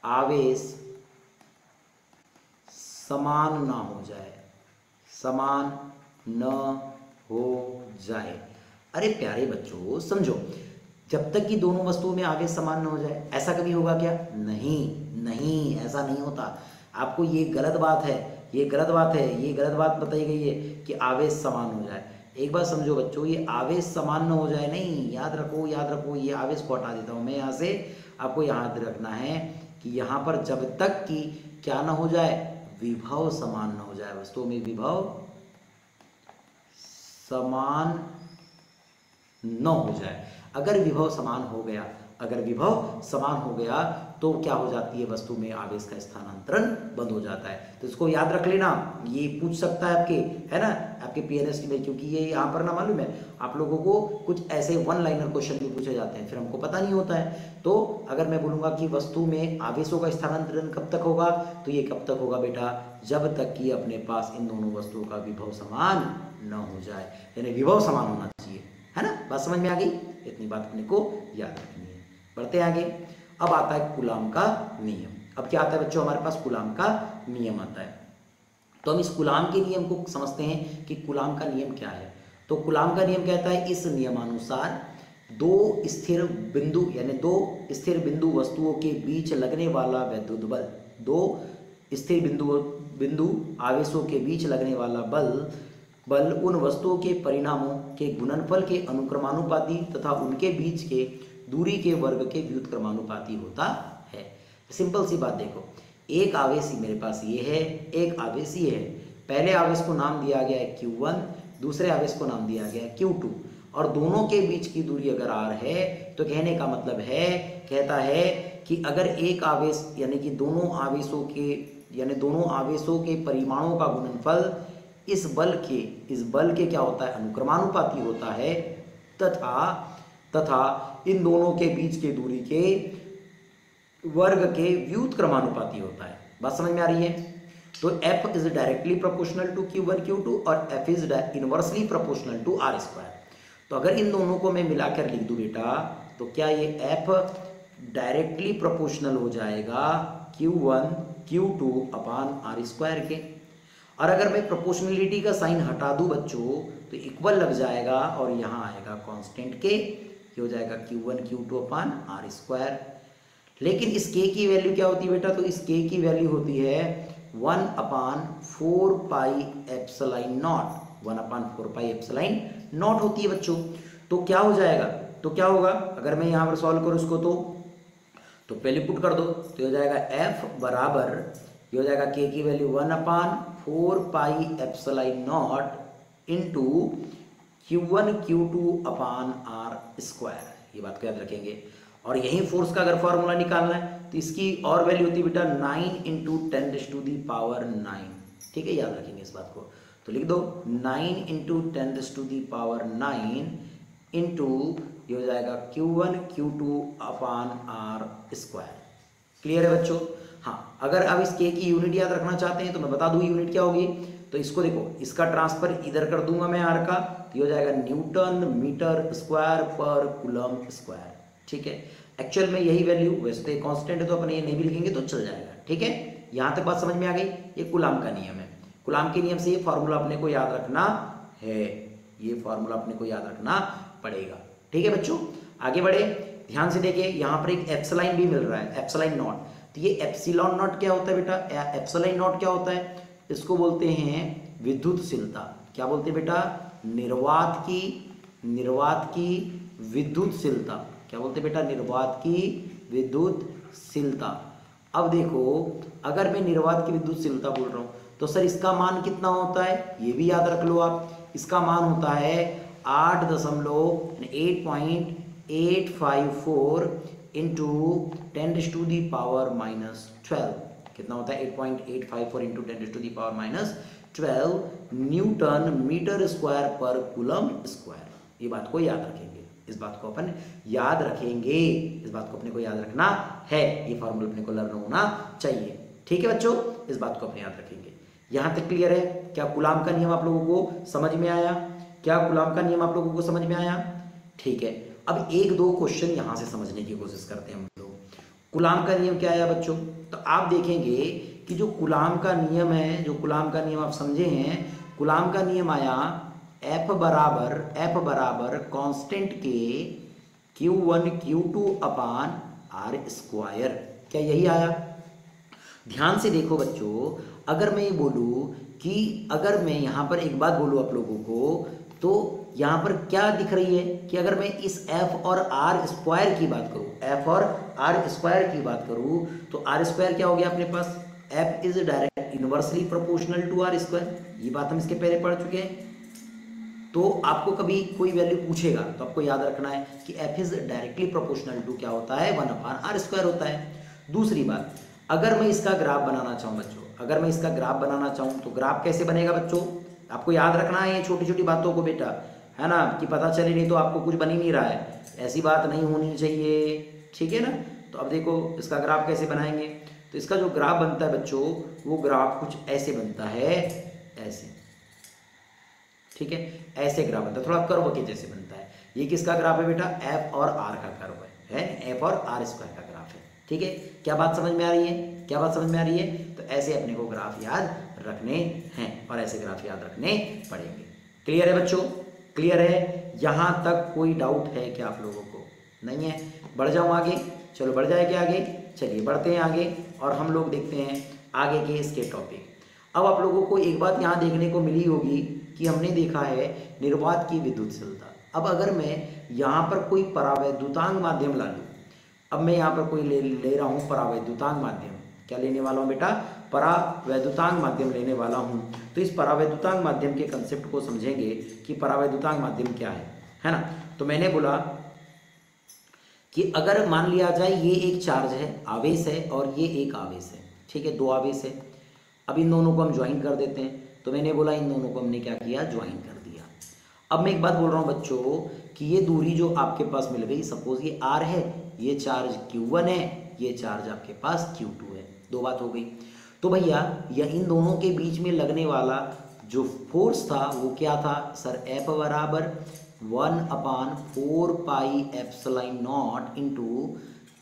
आवेश समान ना हो जाए। अरे प्यारे बच्चों समझो, जब तक कि दोनों वस्तुओं में आवेश समान न हो जाए, ऐसा कभी होगा क्या, नहीं, ऐसा नहीं होता। आपको ये गलत बात बताई गई है कि आवेश समान हो जाए। एक बात समझो बच्चों, ये आवेश समान न हो जाए नहीं, याद रखो, ये आवेश को हटा देता हूँ मैं यहाँ से। आपको याद रखना है कि यहाँ पर जब तक कि क्या ना हो जाए, विभव समान न हो जाए, वस्तुओं में विभव समान न हो जाए। अगर विभव समान हो गया तो क्या हो जाती है, वस्तु में आवेश का स्थानांतरण बंद हो जाता है। तो इसको याद रख लेना, ये पूछ सकता है आपके, है ना, आपके पीएनएसटी में, क्योंकि ये यहाँ पर ना मालूम है आप लोगों को कुछ ऐसे वन लाइनर क्वेश्चन भी पूछे जाते हैं, फिर हमको पता नहीं होता है। तो अगर मैं बोलूँगा कि वस्तु में आवेशों का स्थानांतरण कब तक होगा, तो ये कब तक होगा बेटा, जब तक कि अपने पास इन दोनों वस्तुओं का विभव समान न हो जाए, यानी विभव समान होना चाहिए, है ना, बात समझ में आ गई। इतनी बात अपने को याद रखनी है। बढ़ते हैं आगे। अब आता है कूलाम का नियम। अब क्या आता है बच्चों, हमारे पास कूलाम का नियम आता है। तो हम इस कूलाम के नियम को समझते हैं कि कूलाम का नियम क्या है। तो कूलाम का नियम कहता है, इस नियमानुसार दो स्थिर बिंदु वस्तुओं के बीच लगने वाला विद्युत बल, दो स्थिर बिंदु आवेशों के बीच लगने वाला बल उन वस्तुओं के परिणामों के गुणनफल के अनुक्रमानुपाती तथा उनके बीच के दूरी के वर्ग के व्युत्क्रमानुपाती होता है। सिंपल सी बात देखो, एक आवेश मेरे पास ये है, एक आवेश ये है। पहले आवेश को नाम दिया गया है Q1, दूसरे आवेश को नाम दिया गया है Q2, और दोनों के बीच की दूरी अगर r है तो कहने का मतलब है, कहता है कि अगर एक आवेश यानी कि दोनों आवेशों के परिमाणों का गुणनफल इस बल के क्या होता है, अनुक्रमानुपाती होता है, तथा इन दोनों के बीच के दूरी के वर्ग के व्युत्क्रमानुपाती होता है। बात समझ में आ रही है? तो F is directly proportional to Q1 Q2 और F is inversely proportional to R square. तो अगर इन दोनों को मैं मिलाकर लिख दूं बेटा, तो क्या ये F डायरेक्टली प्रोपोर्शनल हो जाएगा Q1 Q2 अपान R स्क्वायर के। और अगर मैं प्रोपोर्शनलिटी का साइन हटा दूं बच्चों, तो इक्वल लग जाएगा और यहाँ आएगा कांस्टेंट के, हो जाएगा Q1 Q2 अपान R स्क्वायर। लेकिन इस k की वैल्यू क्या होती है बेटा? तो इस k की वैल्यू होती है 1 अपान 4 pi epsilon not, 1 upon 4 pi epsilon not होती है बच्चों। तो क्या हो जाएगा, तो क्या होगा अगर मैं यहाँ पर सॉल्व करूँ इसको, तो पहले पुट कर दो, तो हो जाएगा F बराबर, ये हो जाएगा k की value 1 upon 4 pi epsilon not into Q1 Q2 upon R square. ये बात को याद रखेंगे। और यही फोर्स का अगर फॉर्मूला निकालना है तो इसकी और वैल्यू होती है बेटा 9 इंटू 10⁻⁹। ठीक है, याद रखेंगे इस बात को। तो लिख दो 9 इंटू 10⁻⁹ इंटू ये हो जाएगा Q1 Q2 अपान R स्क्वायर। क्लियर है बच्चों? हाँ, अगर अब इस k की यूनिट याद रखना चाहते हैं तो मैं बता दूँ यूनिट क्या होगी। तो इसको देखो, इसका ट्रांसफर इधर कर दूंगा मैं r का, तो ये हो जाएगा न्यूटन मीटर स्क्वायर पर कूलम स्क्वायर। ठीक है, एक्चुअल में यही वैल्यू, वैसे तो कांस्टेंट है तो अपन ये नहीं भी लिखेंगे तो चल जाएगा। ठीक है, यहाँ तक बात समझ में आ गई। ये कूलाम का नियम है। कूलाम के नियम से ये फॉर्मूला अपने को याद रखना है, ये फॉर्मूला अपने को याद रखना पड़ेगा। ठीक है बच्चों, आगे बढ़े, ध्यान से देखिए, यहाँ पर एक एप्सिलॉन भी मिल रहा है, एप्सिलॉन नॉट। तो ये एप्सिलॉन नॉट क्या होता है बेटा? एप्सिलॉन नॉट क्या होता है? इसको बोलते हैं विद्युतशीलता। क्या बोलते हैं बेटा? निर्वात की विद्युतशीलता। क्या बोलते हैं बेटा? निर्वात की विद्युतशीलता। अब देखो, अगर मैं निर्वात की विद्युतशीलता बोल रहा हूँ तो सर इसका मान कितना होता है? ये भी याद रख लो आप। इसका मान होता है 8.854 इंटू 10⁻⁻12। कितना होता है? 8.854 इंटू 10⁻⁻12 न्यूटन मीटर स्क्वायर पर कूलम स्क्वायर। ये बात को याद रखेंगे, इस बात को अपन याद रखेंगे, इस बात को अपने को याद रखना है। ये फॉर्मूला अपने को लर्न होना चाहिए। ठीक है बच्चों, इस बात को अपने याद रखेंगे। यहां तक क्लियर है? क्या कूलाम का नियम आप लोगों को समझ में आया? क्या कूलाम का नियम आप लोगों को समझ में आया? ठीक है, अब एक दो क्वेश्चन यहां से समझने की कोशिश करते हैं हम लोग। कूलाम का नियम क्या आया बच्चों? तो आप देखेंगे कि जो कूलाम का नियम है, जो कूलाम का नियम आप समझे हैं, कूलाम का नियम आया F बराबर कांस्टेंट के Q1 Q2 अपान R स्क्वायर। क्या यही आया? ध्यान से देखो बच्चों, अगर मैं ये बोलूँ कि अगर मैं यहाँ पर एक बात बोलूँ आप लोगों को, तो यहाँ पर क्या दिख रही है कि अगर मैं इस F और R स्क्वायर की बात करूँ, F और R स्क्वायर की बात करूँ, तो R स्क्वायर क्या हो गया अपने पास? F is direct inversely proportional to R square. ये बात हम इसके पहले पढ़ चुके हैं। तो आपको कभी कोई वैल्यू पूछेगा तो आपको याद रखना है कि F is directly proportional to क्या होता है? 1 अपान R स्क्वायर होता है। दूसरी बात, अगर मैं इसका ग्राफ बनाना चाहूँ बच्चों, अगर मैं इसका ग्राफ बनाना चाहूँ तो ग्राफ कैसे बनेगा बच्चों? आपको याद रखना है ये छोटी छोटी बातों को बेटा, है ना, कि पता चले नहीं तो आपको कुछ बन ही नहीं रहा है, ऐसी बात नहीं होनी चाहिए। ठीक है ना? तो अब देखो इसका ग्राफ कैसे बनाएंगे। तो इसका जो ग्राफ बनता है बच्चों, वो ग्राफ कुछ ऐसे बनता है, ऐसे। ठीक है, ऐसे ग्राफ बनता है, थोड़ा कर्व के जैसे बनता है। ये किसका ग्राफ है बेटा? F और R का कर्व है, F और R स्क्वायर का ग्राफ है। ठीक है, क्या बात समझ में आ रही है? क्या बात समझ में आ रही है? तो ऐसे अपने को ग्राफ याद रखने हैं और ऐसे ग्राफ याद रखने पड़ेंगे। क्लियर है बच्चों? क्लियर है? यहाँ तक कोई डाउट है क्या आप लोगों को? नहीं है? बढ़ जाऊँ आगे? चलो बढ़ जाए क्या आगे? चलिए बढ़ते हैं आगे और हम लोग देखते हैं आगे के इसके टॉपिक। अब आप लोगों को एक बात यहाँ देखने को मिली होगी कि हमने देखा है निर्वात की विद्युतशीलता। अब अगर मैं यहाँ पर कोई परावैद्युतांक माध्यम ला लूँ, अब मैं यहाँ पर कोई ले रहा हूँ परावैद्युतांक माध्यम। क्या लेने वाला हूँ बेटा? परावैद्युतांक माध्यम लेने वाला हूँ। तो इस परावैद्युतांक माध्यम के कंसेप्ट को समझेंगे कि परावैद्युतांक माध्यम क्या है ना। तो मैंने बोला कि अगर मान लिया जाए ये एक चार्ज है, आवेश है, और ये एक आवेश है, ठीक है, दो आवेश है। अब इन दोनों को हम ज्वाइन कर देते हैं। तो मैंने बोला इन दोनों को हमने क्या किया? ज्वाइन कर दिया। अब मैं एक बात बोल रहा हूँ बच्चों कि ये दूरी जो आपके पास मिल गई, सपोज ये r है, ये चार्ज q1 है, ये चार्ज आपके पास q2 है। दो बात हो गई। तो भैया यह इन दोनों के बीच में लगने वाला जो फोर्स था वो क्या था सर? F बराबर 1/4 pi epsilon not into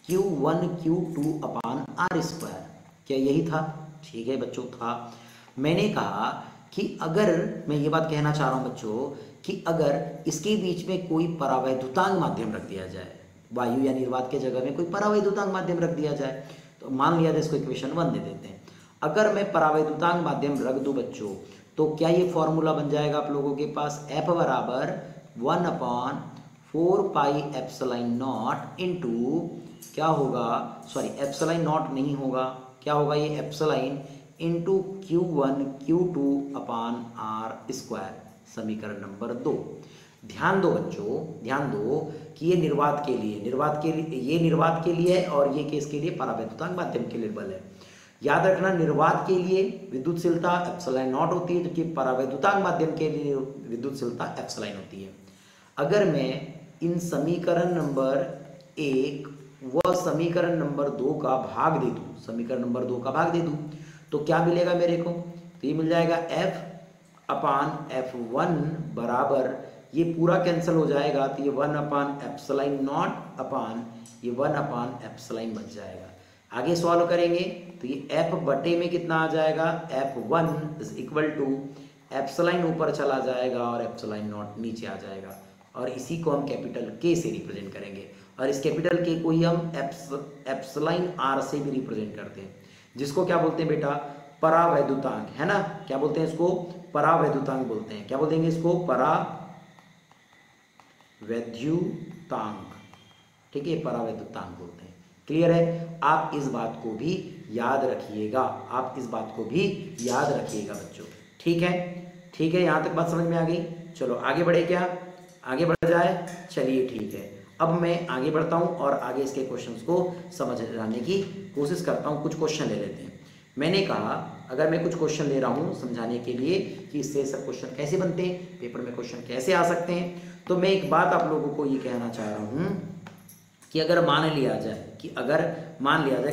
Q1 Q2 upon R square. क्या यही था? ठीक है बच्चों, था। मैंने कहा कि अगर मैं ये बात कहना चाह रहा हूँ बच्चों कि अगर इसके बीच में कोई परावैद्युतांक माध्यम रख दिया जाए, वायु या निर्वात के जगह में कोई परावैद्युतांक माध्यम रख दिया जाए, तो मान लिया जाए इसको इक्वेशन 1 दे देते हैं। अगर मैं परावैद्युतांक माध्यम रख दूं बच्चों तो क्या ये फॉर्मूला बन जाएगा आप लोगों के पास? F बराबर 1/4 पाई एप्सिलॉन नॉट इंटू क्या होगा? सॉरी, एप्सिलॉन नॉट नहीं होगा, क्या होगा? ये एप्सिलॉन इंटू Q1 Q2 अपान R स्क्वायर। समीकरण नंबर 2। ध्यान दो बच्चों, ध्यान दो कि ये निर्वात के लिए ये निर्वात के लिए है और ये केस के लिए परावैद्युतांक माध्यम के लिए बल है। याद रखना, निर्वात के लिए विद्युतशीलता एप्सिलॉन नॉट होती है, जबकि परावैद्युतांक माध्यम के लिए विद्युतशीलता एप्सिलॉन होती है। अगर मैं इन समीकरण नंबर 1 व समीकरण नंबर 2 का भाग दे दूं, समीकरण नंबर 2 का भाग दे दूं, तो क्या मिलेगा मेरे को? तो ये मिल जाएगा F अपान F1 बराबर, ये पूरा कैंसिल हो जाएगा, तो ये 1 अपान एप्सिलॉन नॉट अपान ये 1 अपान एप्सिलॉन बच जाएगा। आगे सॉल्व करेंगे तो ये F बटे में कितना आ जाएगा? F1 is equal to epsilon ऊपर चला जाएगा और एप्सिलॉन नॉट नीचे आ जाएगा, और इसी को हम कैपिटल K से रिप्रेजेंट करेंगे, और इस कैपिटल K को ही हम एप्सिलॉन R से भी रिप्रेजेंट करते हैं, जिसको क्या बोलते हैं बेटा? परावैद्युतांक, है ना। क्या बोलते हैं इसको? परावैद्युतांक बोलते हैं। क्या बोलते हैं इसको? परावैद्युतांक, ठीक है, परावैद्युतांक बोलते हैं। क्लियर है? आप इस बात को भी याद रखिएगा, आप इस बात को भी याद रखिएगा बच्चों, ठीक है? ठीक है, यहाँ तक बात समझ में आ गई। चलो आगे बढ़े, क्या आगे बढ़ जाए? चलिए ठीक है, अब मैं आगे बढ़ता हूँ और आगे इसके क्वेश्चंस को समझने की कोशिश करता हूँ। कुछ क्वेश्चन ले लेते हैं। मैंने कहा अगर मैं कुछ क्वेश्चन ले रहा हूँ समझाने के लिए कि इससे सब क्वेश्चन कैसे बनते हैं, पेपर में क्वेश्चन कैसे आ सकते हैं, तो मैं एक बात आप लोगों को ये कहना चाह रहा हूँ कि अगर मान लिया जाए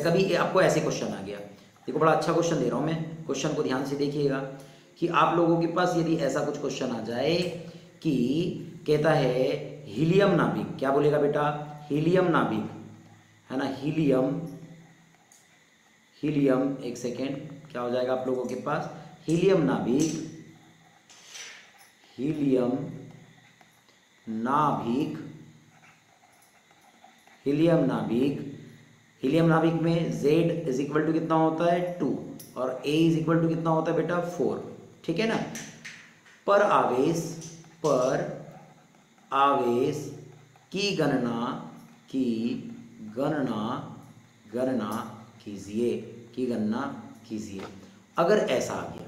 कभी आपको ऐसे क्वेश्चन आ गया, देखो बड़ा अच्छा क्वेश्चन दे रहा हूँ मैं, क्वेश्चन को ध्यान से देखिएगा कि आप लोगों के पास यदि ऐसा कुछ क्वेश्चन आ जाए कि कहता है हीलियम नाभिक, क्या बोलेगा बेटा? हीलियम नाभिक, है ना, हीलियम, एक सेकेंड, क्या हो जाएगा आप लोगों के पास? हीलियम नाभिक में Z इज इक्वल टू कितना होता है? 2, और A इज इक्वल टू कितना होता है बेटा? 4, ठीक है ना। पर आवेश की गणना कीजिए। अगर ऐसा आ गया,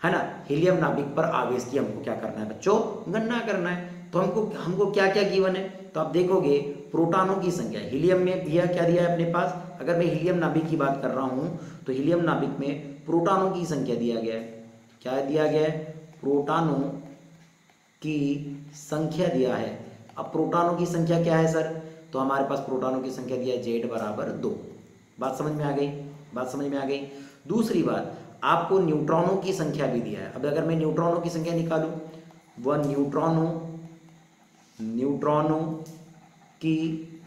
है ना, हीलियम नाभिक पर आवेश की हमको क्या करना है बच्चों? गणना करना है। तो हमको क्या क्या गिवन है? तो आप देखोगे प्रोटॉनों की संख्या, हीलियम में दिया क्या दिया है अपने पास? अगर मैं हीलियम नाभिक की बात कर रहा हूं तो हीलियम नाभिक में प्रोटॉनों की संख्या दिया गया है। क्या दिया गया है? प्रोटॉनों की संख्या दिया है। अब प्रोटॉनों की संख्या क्या है सर? तो हमारे पास प्रोटॉनों की संख्या दिया है Z बराबर 2। बात समझ में आ गई। दूसरी बात, आपको न्यूट्रॉनों की संख्या भी दिया है। अब अगर मैं न्यूट्रॉनों की संख्या निकालूं, वह न्यूट्रॉनों की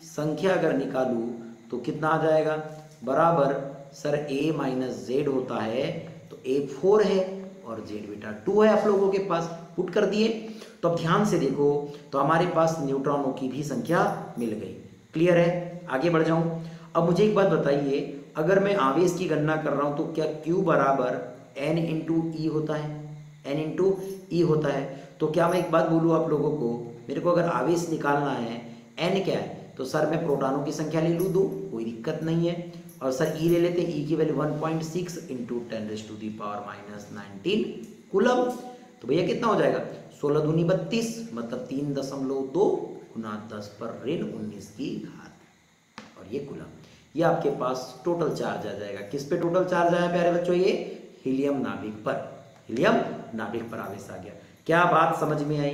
संख्या अगर निकालूं तो कितना आ जाएगा? बराबर सर A माइनस Z होता है, तो A 4 है और Z बेटा 2 है आप लोगों के पास, पुट कर दिए। तो अब ध्यान से देखो, तो हमारे पास न्यूट्रॉनों की भी संख्या मिल गई। क्लियर है? आगे बढ़ जाऊं। अब मुझे एक बात बताइए, अगर मैं आवेश की गणना कर रहा हूं तो क्या Q बराबर N इंटू ई होता है? तो क्या मैं एक बात बोलूं आप लोगों को, मेरे को अगर आवेश निकालना है, N क्या है? तो तो सर मैं प्रोटॉनों की संख्या ले लूँ 2, कोई दिक्कत नहीं है। और सर ई ले लेते हैं, ई की वैल्यू 1.6 इंटू 10⁻⁻19 कूलम। तो भैया कितना हो जाएगा, 16 दूनी 32, मतलब 3.2 गुना 10⁻19 की घात, और ये कूलम। ये आपके पास टोटल चार्ज आ जाएगा। किस पे टोटल चार्ज आया प्यारे बच्चों, ये हीलियम नाभिक पर, हीलियम नाभिक पर आवेश आ गया। क्या बात समझ में आई,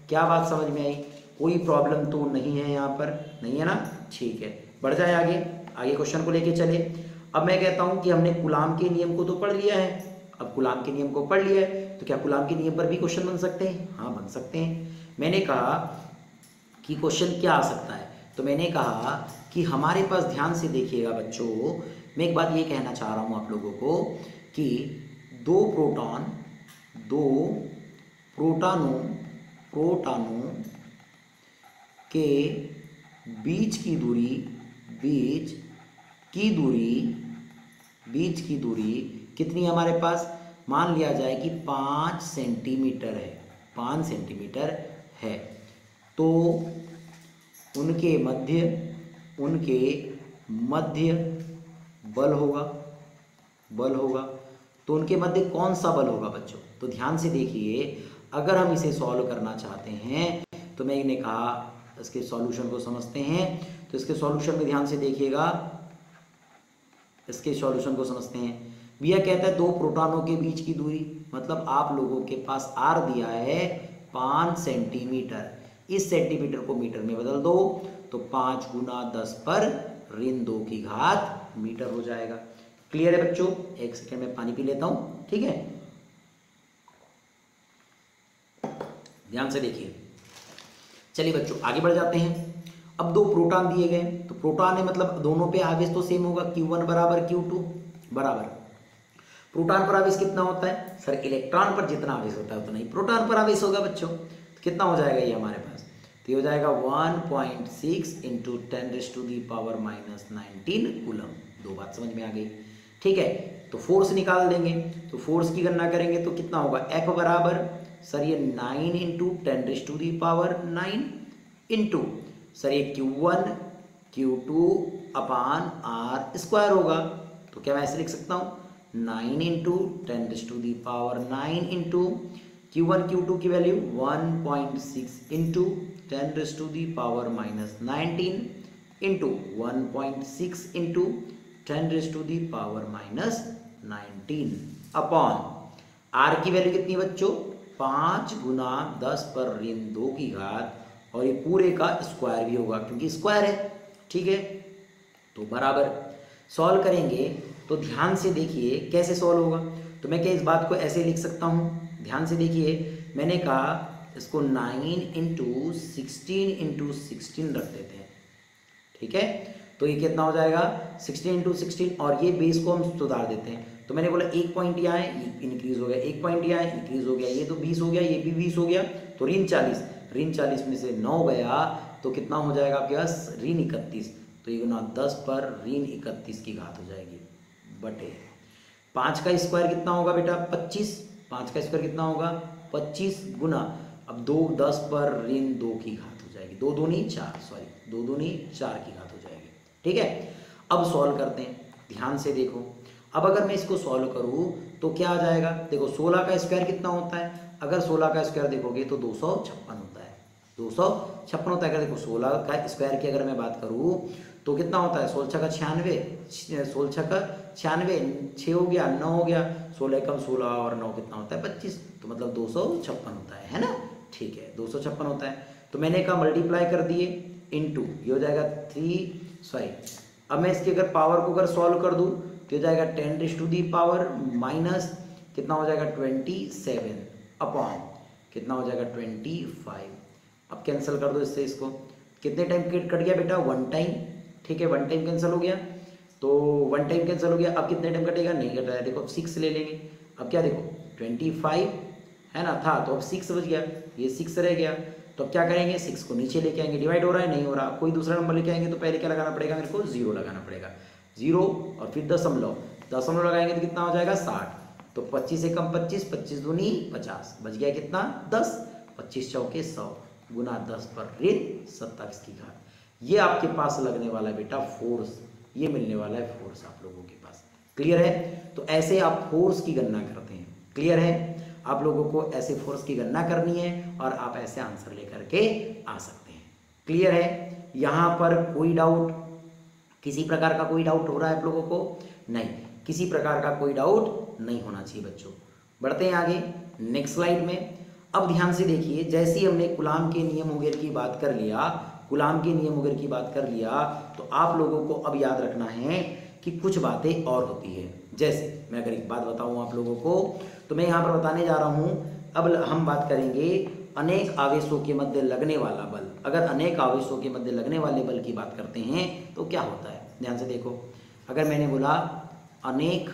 क्या बात समझ में आई, कोई प्रॉब्लम तो नहीं है यहाँ पर, नहीं है ना, ठीक है। बढ़ जाए आगे, आगे क्वेश्चन को लेके चले। अब मैं कहता हूँ कि हमने कूलाम के नियम को तो पढ़ लिया है, अब कूलाम के नियम को पढ़ लिया है तो क्या कूलाम के नियम पर भी क्वेश्चन बन सकते हैं, हाँ बन सकते हैं। मैंने कहा कि क्वेश्चन क्या आ सकता है, तो मैंने कहा कि हमारे पास, ध्यान से देखिएगा बच्चों, मैं एक बात ये कहना चाह रहा हूँ आप लोगों को कि दो प्रोटॉनों के बीच की दूरी कितनी है हमारे पास, मान लिया जाए कि 5 सेंटीमीटर है, 5 सेंटीमीटर है। तो उनके मध्य बल होगा। तो उनके मध्य कौन सा बल होगा बच्चों, तो ध्यान से देखिए, अगर हम इसे सॉल्व करना चाहते हैं तो मैंने कहा इसके सॉल्यूशन को समझते हैं। तो इसके सॉल्यूशन में ध्यान से देखिएगा, इसके सॉल्यूशन को समझते हैं। भैया कहता है दो प्रोटॉनों के बीच की दूरी, मतलब आप लोगों के पास आर दिया है 5 सेंटीमीटर, इस सेंटीमीटर को मीटर में बदल दो तो 5 गुना 10⁻2 की घात मीटर हो जाएगा। क्लियर है बच्चों, एक सेकंड में पानी पी लेता हूं, ठीक है, ध्यान से देखिए। चलिए बच्चों आगे बढ़ जाते हैं। अब दो प्रोटॉन दिए गए, तो प्रोटॉन है मतलब दोनों पे आवेश तो सेम होगा, Q1 बराबर Q2 बराबर। प्रोटॉन पर आवेश कितना होता है सर, इलेक्ट्रॉन पर जितना आवेश होता है उतना ही प्रोटॉन पर आवेश होगा बच्चों। तो कितना हो जाएगा ये हमारे पास, तो ये हो जाएगा 1.6 इंटू 10⁻⁻19 कूलम। दो बात समझ में आ गई, ठीक है। तो फोर्स निकाल देंगे, तो फोर्स की गणना करेंगे तो कितना होगा, F बराबर सर ये 9 इंटू 10⁻9 इंटू सर ये Q1 Q2 अपान R स्क्वायर होगा। तो क्या मैं ऐसे लिख सकता हूँ, 9 इंटू 10⁻9 इंटू Q1 Q2 की value 1.6 into 10⁻⁻19 into 1.6 into 10⁻⁻19 upon R की वैल्यू कितनी है बच्चों, 5 गुना 10⁻2 की घात, और ये पूरे का स्क्वायर भी होगा क्योंकि स्क्वायर है, ठीक है। तो बराबर सॉल्व करेंगे तो ध्यान से देखिए कैसे सॉल्व होगा। तो मैं क्या इस बात को ऐसे लिख सकता हूँ, ध्यान से देखिए, मैंने कहा इसको 9 इंटू 16 रख देते हैं, ठीक है। तो ये कितना हो जाएगा 16 इंटू 16, और ये बेस को हम सुधार देते हैं। तो मैंने बोला एक पॉइंट यहाँ है, इंक्रीज हो गया, एक पॉइंट यहाँ है, इंक्रीज हो गया, ये तो 20 हो गया, ये भी 20 हो गया, तो ऋण 40 में से 9 गया तो कितना हो जाएगा आपके पास, ऋण 31। तो ये गुना 10 पर ऋण 31 की घात हो जाएगी बटे 5 का स्क्वायर कितना होगा बेटा 25, 5 का स्क्वायर कितना होगा 25 गुना, अब 10 पर ऋण 2 की घात हो जाएगी, 2 दूनी 4 की घात हो जाएगी, ठीक है। अब सॉल्व करते हैं, ध्यान से देखो। अब अगर मैं इसको सॉल्व करूँ तो क्या आ जाएगा, देखो 16 का स्क्वायर कितना होता है, अगर 16 का स्क्वायर देखोगे तो 256 होता है, 256 होता है। अगर देखो 16 का स्क्वायर की अगर मैं बात करूँ तो कितना होता है, 16 का 96, 6 हो गया, 9 हो गया, 16 कम 16 और 9 कितना होता है 25, तो मतलब 256 होता है ना, ठीक है 256 होता है। तो मैंने कहा मल्टीप्लाई कर दिए इंटू, ये हो जाएगा 3, अब मैं इसकी अगर पावर को अगर सॉल्व कर दूँ तो हो जाएगा 10⁻⁻, माइनस कितना हो जाएगा 27 अपॉन कितना हो जाएगा 25। अब कैंसिल कर दो इससे, इसको कितने टाइम कट गया बेटा 1 टाइम, ठीक है 1 टाइम कैंसिल हो गया, तो 1 टाइम कैंसिल हो गया। अब कितने टाइम कटेगा, नहीं कट रहा है, देखो अब 6 ले लेंगे। अब क्या देखो 25 है ना था, तो अब 6 बच गया, ये 6 रह गया, तो अब क्या करेंगे 6 को नीचे लेके आएंगे, डिवाइड हो रहा है नहीं हो रहा, कोई दूसरा नंबर लेके आएंगे तो पहले क्या लगाना पड़ेगा मेरे को 0 लगाना पड़ेगा, 0 और फिर दशमलव लगाएंगे तो कितना हो जाएगा 60, तो 25 से कम 25, 25 दूनी 50, बच गया कितना 10, 25 चौके 100 गुना 10 पर ऋण 27 की घात। ये आपके पास लगने वाला है बेटा फोर्स, ये मिलने वाला है फोर्स आप लोगों के पास। क्लियर है? तो ऐसे आप फोर्स की गणना करते हैं। क्लियर है? आप लोगों को ऐसे फोर्स की गणना करनी है और आप ऐसे आंसर लेकर के आ सकते हैं। क्लियर है? यहाँ पर कोई डाउट, किसी प्रकार का कोई डाउट हो रहा है आप लोगों को? नहीं, किसी प्रकार का कोई डाउट नहीं होना चाहिए बच्चों। बढ़ते हैं आगे नेक्स्ट स्लाइड में। अब ध्यान से देखिए, जैसे ही हमने कूलाम के नियम वगैरह की बात कर लिया, कूलाम के नियम वगैरह की बात कर लिया, तो आप लोगों को अब याद रखना है कि कुछ बातें और होती है। जैसे मैं अगर एक बात बताऊं आप लोगों को, तो मैं यहाँ पर बताने जा रहा हूँ, अब हम बात करेंगे अनेक आवेशों के मध्य लगने वाला बल। अगर अनेक आवेशों के मध्य लगने वाले बल की बात करते हैं तो क्या होता है, ध्यान से देखो। अगर मैंने बोला अनेक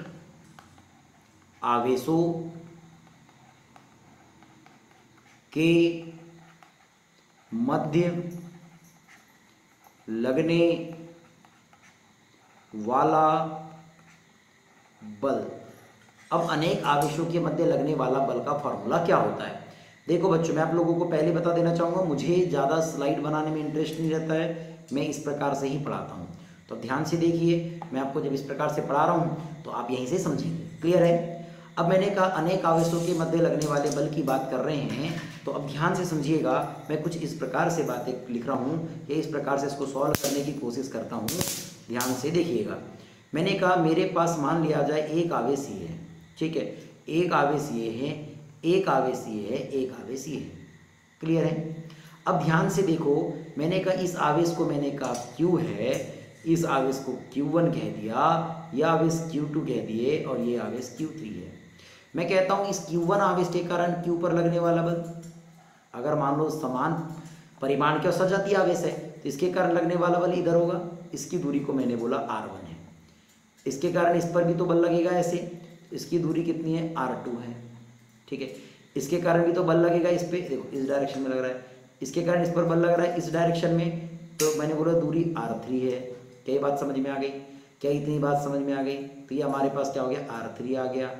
आवेशों के मध्य लगने वाला बल। अब अनेक आवेशों के मध्य लगने वाला बल का फॉर्मूला क्या होता है? देखो बच्चों, मैं आप लोगों को पहले बता देना चाहूँगा, मुझे ज़्यादा स्लाइड बनाने में इंटरेस्ट नहीं रहता है, मैं इस प्रकार से ही पढ़ाता हूँ। तो ध्यान से देखिए, मैं आपको जब इस प्रकार से पढ़ा रहा हूँ तो आप यहीं से समझेंगे। क्लियर है? अब मैंने कहा अनेक आवेशों के मध्य लगने वाले बल की बात कर रहे हैं, तो अब ध्यान से समझिएगा, मैं कुछ इस प्रकार से बातें लिख रहा हूँ या इस प्रकार से इसको सॉल्व करने की कोशिश करता हूँ। ध्यान से देखिएगा, मैंने कहा मेरे पास मान लिया जाए एक आवेश ये है, ठीक है, एक आवेश ये है, एक आवेश ये है, एक आवेश ये है। क्लियर है? अब ध्यान से देखो, मैंने कहा इस आवेश को मैंने कहा Q है, इस आवेश को Q1 कह दिया, यह आवेश Q2 कह दिए और ये आवेश Q3 है। मैं कहता हूँ इस Q1 आवेश के कारण Q पर लगने वाला बल, अगर मान लो समान परिमाण के और सजातीय आवेश है तो इसके कारण लगने वाला बल इधर होगा। इसकी दूरी को मैंने बोला R1 है, इसके कारण इस पर भी तो बल लगेगा ऐसे, इसकी दूरी कितनी है? R2 है, ठीक है। इसके कारण भी तो बल लगेगा इस पे, देखो इस डायरेक्शन में लग रहा है, इसके कारण इस पर बल लग रहा है इस डायरेक्शन में, तो मैंने बोला दूरी R3 है। क्या ये बात समझ में आ गई? क्या इतनी बात समझ में आ गई? तो ये हमारे पास क्या हो गया? R3 आ गया।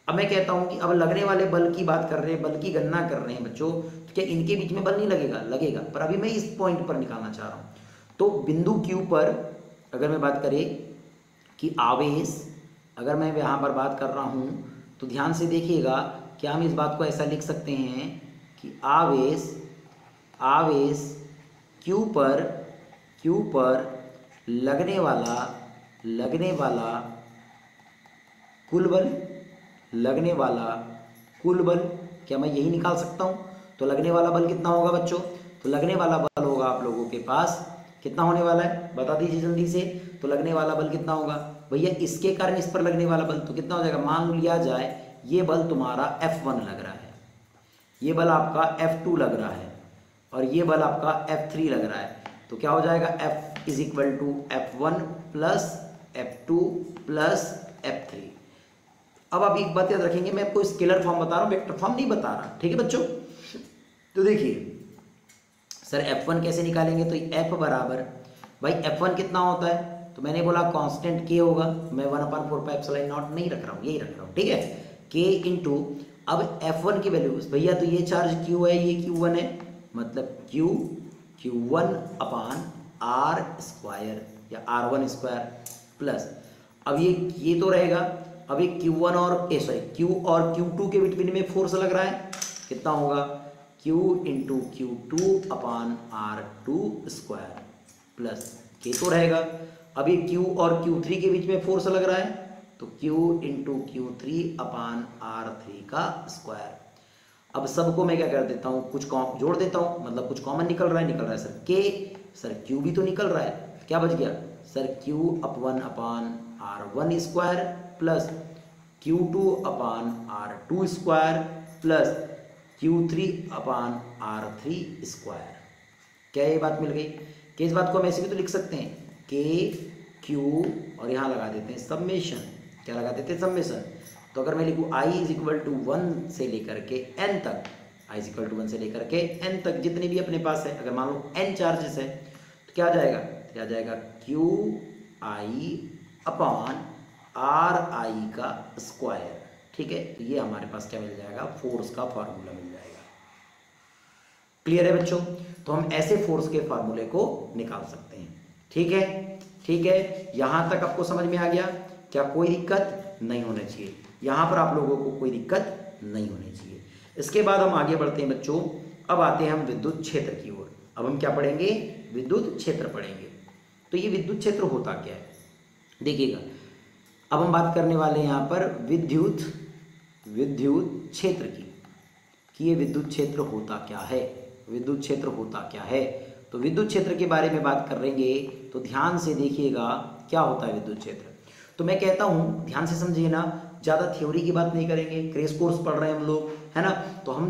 अब मैं कहता हूँ कि अब लगने वाले बल की बात कर रहे हैं, बल की गणना कर रहे हैं बच्चों, तो क्या इनके बीच में बल नहीं लगेगा? लगेगा, पर अभी मैं इस पॉइंट पर निकालना चाह रहा हूँ। तो बिंदु Q पर अगर मैं बात करें कि आवेश, अगर मैं यहाँ पर बात कर रहा हूँ तो ध्यान से देखिएगा, क्या हम इस बात को ऐसा लिख सकते हैं कि आवेश Q पर लगने वाला कुल बल, लगने वाला कुल बल, क्या मैं यही निकाल सकता हूँ? तो लगने वाला बल कितना होगा बच्चों? तो लगने वाला बल होगा आप लोगों के पास कितना होने वाला है, बता दीजिए जल्दी से। तो लगने वाला बल कितना होगा भैया? इसके कारण इस पर लगने वाला बल तो कितना हो जाएगा? मान लिया जाए ये बल तुम्हारा F1 लग रहा है, ये बल आपका F2 लग रहा है और ये बल आपका F3 लग रहा है, तो क्या हो जाएगा? F is equal to F1 plus F2 plus F3। अब आप एक बात याद रखेंगे, मैं आपको स्केलर फॉर्म बता रहा हूँ, वेक्टर फॉर्म नहीं बता रहा, ठीक है बच्चों। तो देखिए सर F1 कैसे निकालेंगे? तो F बराबर भाई F1 कितना होता है? तो मैंने बोला कांस्टेंट K होगा, मैं 1/4πε0 नहीं रख रहा हूँ, यही रख रहा हूँ, ठीक है। K इंटू, अब F1 की वैल्यू भैया, तो ये चार्ज Q है, ये Q1 है, मतलब Q1 अपान R स्क्वायर या R1 स्क्वायर प्लस, अब ये तो रहेगा, अब ये Q1 और Q और Q2 के बिटवीन में फोर्स लग रहा है, कितना होगा? Q इंटू Q2 अपान R2 स्क्वायर प्लस K तो रहेगा। अब ये Q और Q3 के बीच में फोर्स लग रहा है, तो Q इंटू Q3 अपान R3 का स्क्वायर। अब सबको मैं क्या कर देता हूँ, कुछ जोड़ देता हूँ, मतलब कुछ कॉमन निकल रहा है सर K, सर Q भी तो निकल रहा है, क्या बच गया सर? Q1 अपान R1 स्क्वायर प्लस Q2 अपान R2 स्क्वायर प्लस Q3 अपान R3 स्क्वायर। क्या ये बात मिल गई? कि इस बात को हम ऐसे भी तो लिख सकते हैं, K Q और यहाँ लगा देते हैं समेशन, क्या लगा देते हैं? समेशन। तो अगर मैं लिखूँ I इज इक्वल टू 1 से लेकर के n तक, I इज इक्वल टू 1 से लेकर के n तक जितने भी अपने पास है, अगर मान लो n चार्जेस है तो क्या आ जाएगा? क्या आ जाएगा? QI अपॉन RI का स्क्वायर, ठीक है। तो ये हमारे पास क्या मिल जाएगा? फोर्स का फॉर्मूला मिल जाएगा। क्लियर है बच्चों? तो हम ऐसे फोर्स के फार्मूले को निकाल सकते हैं। ठीक है, ठीक है, यहां तक आपको समझ में आ गया? क्या कोई दिक्कत नहीं होनी चाहिए? यहां पर आप लोगों को कोई दिक्कत नहीं होनी चाहिए। इसके बाद हम आगे बढ़ते हैं बच्चों। अब आते हैं हम विद्युत क्षेत्र की ओर। अब हम क्या पढ़ेंगे? विद्युत क्षेत्र पढ़ेंगे। तो ये विद्युत क्षेत्र होता क्या है देखिएगा। अब हम बात करने वाले हैं यहाँ पर विद्युत क्षेत्र की, कि ये विद्युत क्षेत्र होता क्या है, विद्युत क्षेत्र होता क्या है। तो विद्युत क्षेत्र के बारे में बात करेंगे तो ध्यान से देखिएगा क्या होता है विद्युत क्षेत्र। तो मैं कहता हूँ ध्यान से समझिए ना, ज़्यादा थ्योरी की बात नहीं करेंगे, क्रैश कोर्स पढ़ रहे हैं हम लोग, है ना, तो हम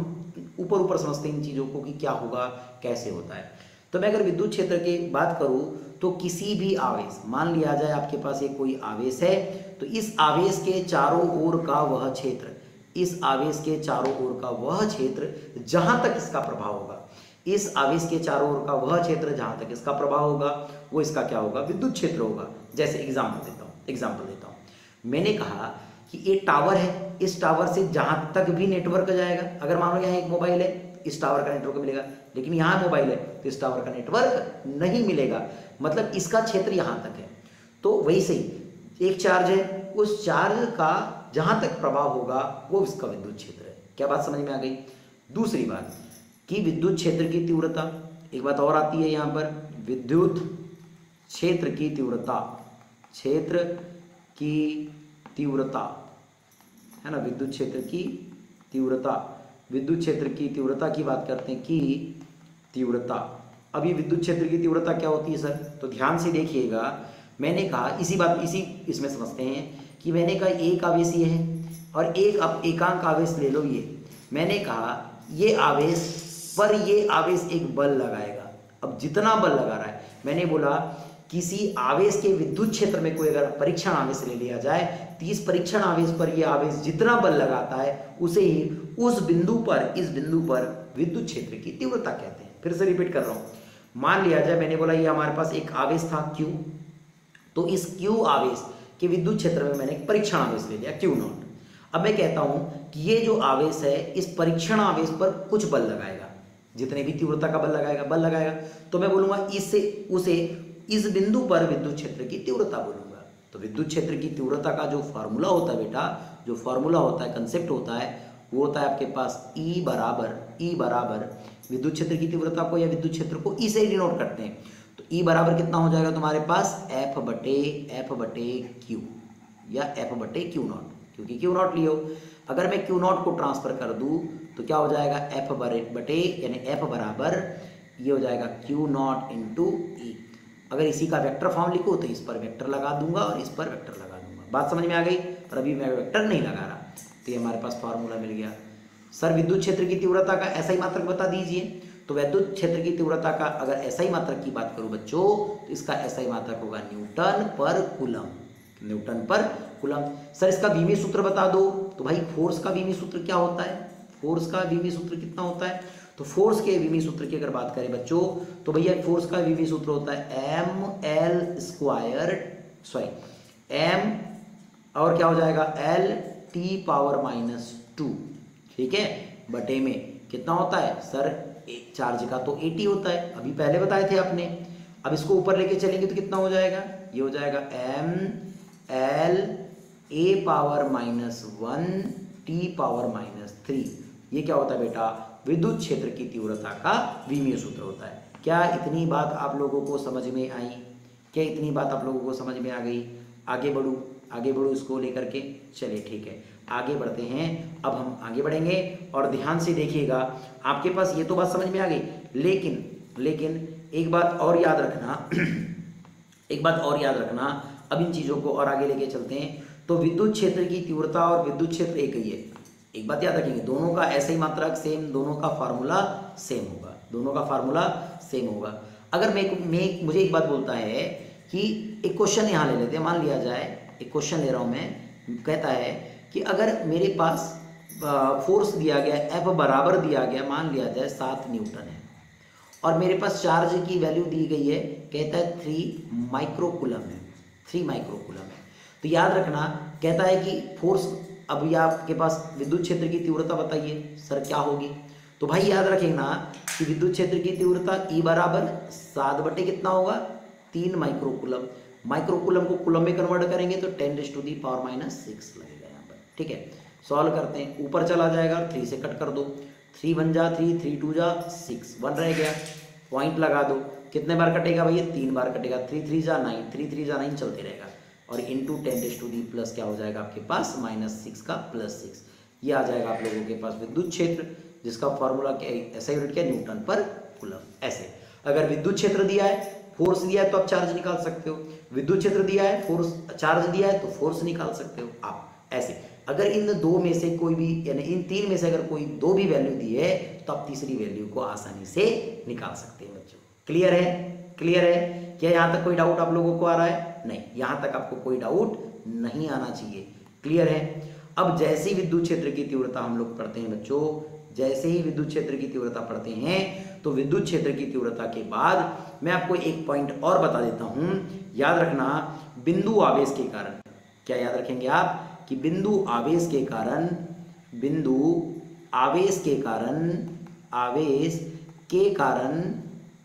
ऊपर ऊपर समझते हैं इन चीज़ों को कि क्या होगा, कैसे होता है। तो मैं अगर विद्युत क्षेत्र की बात करूँ तो किसी भी आवेश, मान लिया जाए आपके पास एक कोई आवेश है, तो इस आवेश के चारों ओर का वह क्षेत्र, इस आवेश के चारों ओर का वह क्षेत्र जहां तक इसका प्रभाव होगा, इस आवेश के चारों ओर का वह क्षेत्र जहां तक इसका प्रभाव होगा, वो इसका क्या होगा? विद्युत क्षेत्र होगा। जैसे एग्जाम्पल देता हूं, मैंने कहा कि एक टावर है, इस टावर से जहां तक भी नेटवर्क जाएगा, अगर मान लो यहाँ एक मोबाइल है, इस टावर का नेटवर्क मिलेगा, लेकिन यहाँ मोबाइल है तो इस टावर का नेटवर्क नहीं मिलेगा, मतलब इसका क्षेत्र यहाँ तक है। तो वैसे ही एक चार्ज है, उस चार्ज का जहां तक प्रभाव होगा वो इसका विद्युत क्षेत्र है। क्या बात समझ में आ गई? दूसरी बात कि विद्युत क्षेत्र की तीव्रता, एक बात और आती है यहाँ पर, विद्युत क्षेत्र की तीव्रता, क्षेत्र की तीव्रता, है ना, विद्युत क्षेत्र की तीव्रता, विद्युत क्षेत्र की तीव्रता की बात करते हैं, की तीव्रता। अब ये विद्युत क्षेत्र की तीव्रता क्या होती है सर? तो ध्यान से देखिएगा, मैंने कहा इसी इसमें समझते हैं कि मैंने कहा एक आवेश ये है और एक एकांक आवेश ले लो ये, मैंने कहा ये आवेश पर ये आवेश एक बल लगाएगा। अब जितना बल लगा रहा है, मैंने बोला किसी आवेश के विद्युत क्षेत्र में कोई अगर परीक्षण आवेश ले लिया जाए तो इस परीक्षण आवेश पर यह आवेश जितना बल लगाता है उसे ही उस बिंदु पर, इस बिंदु पर विद्युत क्षेत्र की तीव्रता कहते हैं। फिर से रिपीट कर रहा हूं, मान लिया जाए मैंने बोला ये हमारे पास एक आवेश था Q, तो इस Q आवेश के विद्युत क्षेत्र में मैंने एक परीक्षण आवेश ले लिया Q0। अब मैं कहता हूं कि ये जो आवेश है इस परीक्षण आवेश पर कुछ बल लगाएगा, जितने भी तीव्रता का बल लगाएगा, तो मैं बोलूंगा उसे इस बिंदु पर विद्युत क्षेत्र की तीव्रता बोलूंगा। तो विद्युत क्षेत्र की तीव्रता का जो फॉर्मूला होता है बेटा, जो फॉर्मूला होता है, कंसेप्ट होता है, वो होता है आपके पास E बराबर विद्युत क्षेत्र की तीव्रता को या विद्युत क्षेत्र को E से डिनोट करते हैं। तो E बराबर कितना हो जाएगा तुम्हारे पास? F बटे Q या F बटे Q0, क्योंकि Q0 लियो। अगर मैं Q0 को ट्रांसफर कर दूं तो क्या हो जाएगा? F बटे यानी F बराबर ये हो जाएगा Q0 इंटू E। अगर इसी का वेक्टर फॉर्म लिखो तो इस पर वेक्टर लगा दूंगा और इस पर वेक्टर लगा दूंगा। बात समझ में आ गई? पर अभी मैं वेक्टर नहीं लगा रहा, तो ये हमारे पास फॉर्मूला मिल गया। सर विद्युत क्षेत्र की तीव्रता का SI मात्रक बता दीजिए। तो विद्युत क्षेत्र की तीव्रता का अगर SI मात्रक की बात करूं बच्चों, तो इसका SI मात्रक होगा न्यूटन पर कूलम, न्यूटन पर कूलम। सर इसका विमी सूत्र बता दो। तो भाई फोर्स का विमी सूत्र क्या होता है? फोर्स का विमी सूत्र कितना होता है? तो फोर्स के विमी सूत्र की अगर बात करें बच्चों, तो भैया फोर्स का विमी सूत्र होता है m और क्या हो जाएगा? L(T⁻²), ठीक है, बटे में कितना होता है सर? चार्ज का तो 80 होता है, अभी पहले बताए थे आपने। अब इसको ऊपर लेके चलेंगे तो कितना हो जाएगा? ये हो जाएगा mL(A⁻1T⁻3). ये क्या होता है बेटा? विद्युत क्षेत्र की तीव्रता का विमीय सूत्र होता है। क्या इतनी बात आप लोगों को समझ में आई? क्या इतनी बात आप लोगों को समझ में आ गई? आगे बढ़ूँ इसको लेकर के? चलिए ठीक है, आगे बढ़ते हैं। अब हम आगे बढ़ेंगे और ध्यान से देखिएगा। आपके पास ये तो बात समझ में आ गई, लेकिन एक बात और याद रखना, अब इन चीज़ों को और आगे लेके चलते हैं। तो विद्युत क्षेत्र की तीव्रता और विद्युत क्षेत्र एक ही है। एक बात याद रखेंगे, दोनों का SI मात्रक सेम, दोनों का फार्मूला सेम होगा। अगर मुझे एक बात बोलता है कि एक क्वेश्चन यहाँ ले लेते हैं, मान लिया जाए एक क्वेश्चन ले रहा हूँ मैं, कहता है कि अगर मेरे पास फोर्स दिया गया F बराबर दिया गया, मान लिया जाए 7 न्यूटन है, और मेरे पास चार्ज की वैल्यू दी गई है, कहता है 3 माइक्रोकूलम है। तो याद रखना, कहता है कि फोर्स, अभी आपके पास विद्युत क्षेत्र की तीव्रता बताइए सर क्या होगी? तो तो भाई याद रखें ना कि विद्युत क्षेत्र की तीव्रता E बराबर 7 बटे कितना होगा 3 माइक्रोकूलम। माइक्रोकूलम को कूलम में कन्वर्ट करेंगे तो 10⁻⁶ लगेगा यहाँ पर। ठीक है, सॉल्व करते हैं, ऊपर चला जाएगा 3 से कट कर दो, 3 1 जा 3, 3 2 जा 6, 1 रह गया, पॉइंट लगा दो, कितने बार कटेगा भैया 3 बार कटेगा, 3 3 जा 9, 3 3 जा 9 चलते रहेगा और इंटू 10⁻⁻+ क्या हो जाएगा आपके पास -6 का +6। ये आ जाएगा आप लोगों के पास विद्युत क्षेत्र, जिसका फॉर्मूला क्या ऐसा यूनिट क्या न्यूटन पर कूलम। ऐसे अगर विद्युत क्षेत्र दिया है, फोर्स दिया है तो आप चार्ज निकाल सकते हो, विद्युत क्षेत्र दिया है, फोर्स चार्ज दिया है तो फोर्स निकाल सकते हो आप। ऐसे अगर इन दो में से कोई भी यानी इन तीन में से अगर कोई दो भी वैल्यू दी है तो आप तीसरी वैल्यू को आसानी से निकाल सकते हैं बच्चों। क्लियर है? क्लियर है क्या? यहाँ तक कोई डाउट आप लोगों को आ रहा है? नहीं, यहाँ तक आपको कोई डाउट नहीं आना चाहिए। क्लियर है? अब जैसे ही विद्युत क्षेत्र की तीव्रता हम लोग पढ़ते हैं बच्चों, जैसे ही विद्युत क्षेत्र की तीव्रता पढ़ते हैं तो विद्युत क्षेत्र की तीव्रता के बाद मैं आपको एक पॉइंट और बता देता हूं, याद रखना, बिंदु आवेश के कारण। क्या याद रखेंगे आप कि बिंदु आवेश के कारण, बिंदु आवेश के कारण, आवेश के कारण,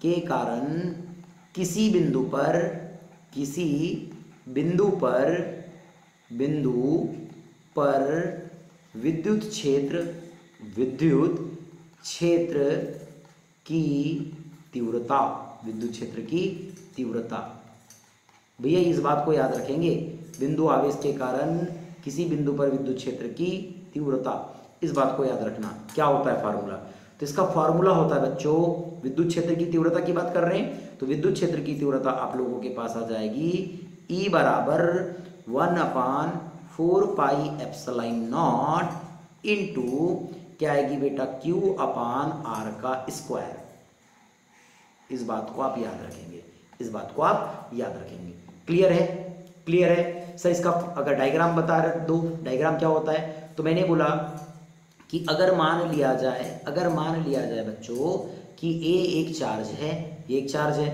के कारण किसी बिंदु पर, किसी बिंदु पर, बिंदु पर विद्युत क्षेत्र, विद्युत क्षेत्र की तीव्रता, विद्युत क्षेत्र की तीव्रता। भैया इस बात को याद रखेंगे, बिंदु आवेश के कारण किसी बिंदु पर विद्युत क्षेत्र की तीव्रता, इस बात को याद रखना। क्या होता है फार्मूला? तो इसका फार्मूला होता है बच्चों, विद्युत क्षेत्र की तीव्रता की बात कर रहे हैं तो विद्युत क्षेत्र की तीव्रता आप लोगों के पास आ जाएगी E बराबर 1/4πε0 इंटू क्या आएगी बेटा Q/R का स्क्वायर। इस बात को आप याद रखेंगे, इस बात को आप याद रखेंगे। क्लियर है? क्लियर है सर? इसका अगर डायग्राम बता दो, डायग्राम क्या होता है, तो मैंने बोला कि अगर मान लिया जाए, अगर मान लिया जाए बच्चों कि A एक चार्ज है, ये एक चार्ज है।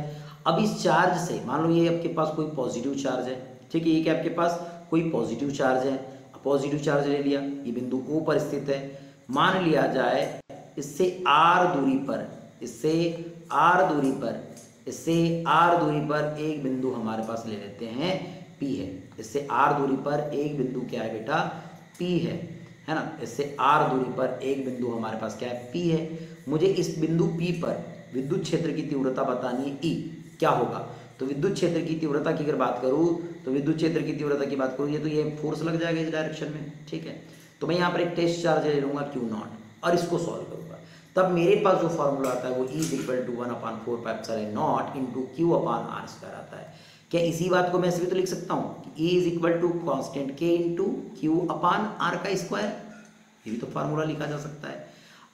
अब इस चार्ज से मान लो ये आपके पास कोई पॉजिटिव चार्ज है, ठीक है, ये क्या आपके पास कोई पॉजिटिव चार्ज है, पॉजिटिव चार्ज ले लिया, ये बिंदु O पर स्थित है। मान लिया जाए इससे R दूरी पर, इससे R दूरी पर, इससे R दूरी पर एक बिंदु हमारे पास ले लेते हैं P है। इससे R दूरी पर एक बिंदु क्या है बेटा P है ना। इससे R दूरी पर एक बिंदु हमारे पास क्या है P है। मुझे इस बिंदु P पर विद्युत क्षेत्र की तीव्रता बतानी है E, क्या होगा? तो विद्युत क्षेत्र की तीव्रता की अगर बात करूं तो विद्युत क्षेत्र की तीव्रता की बात करूं ये तो ये फोर्स लग जाएगा इस डायरेक्शन में, ठीक है। तो मैं यहाँ पर एक टेस्ट चार्ज ले लूंगा Q0 और इसको सॉल्व करूंगा, तब मेरे पास जो फॉर्मूला आता है वो E = 1/4πε0 इंटू Q/R² आता है। क्या इसी बात को मैं ऐसे भी तो लिख सकता हूँ E = constant K into Q/R का स्क्वायर, ये भी तो फार्मूला लिखा जा सकता है।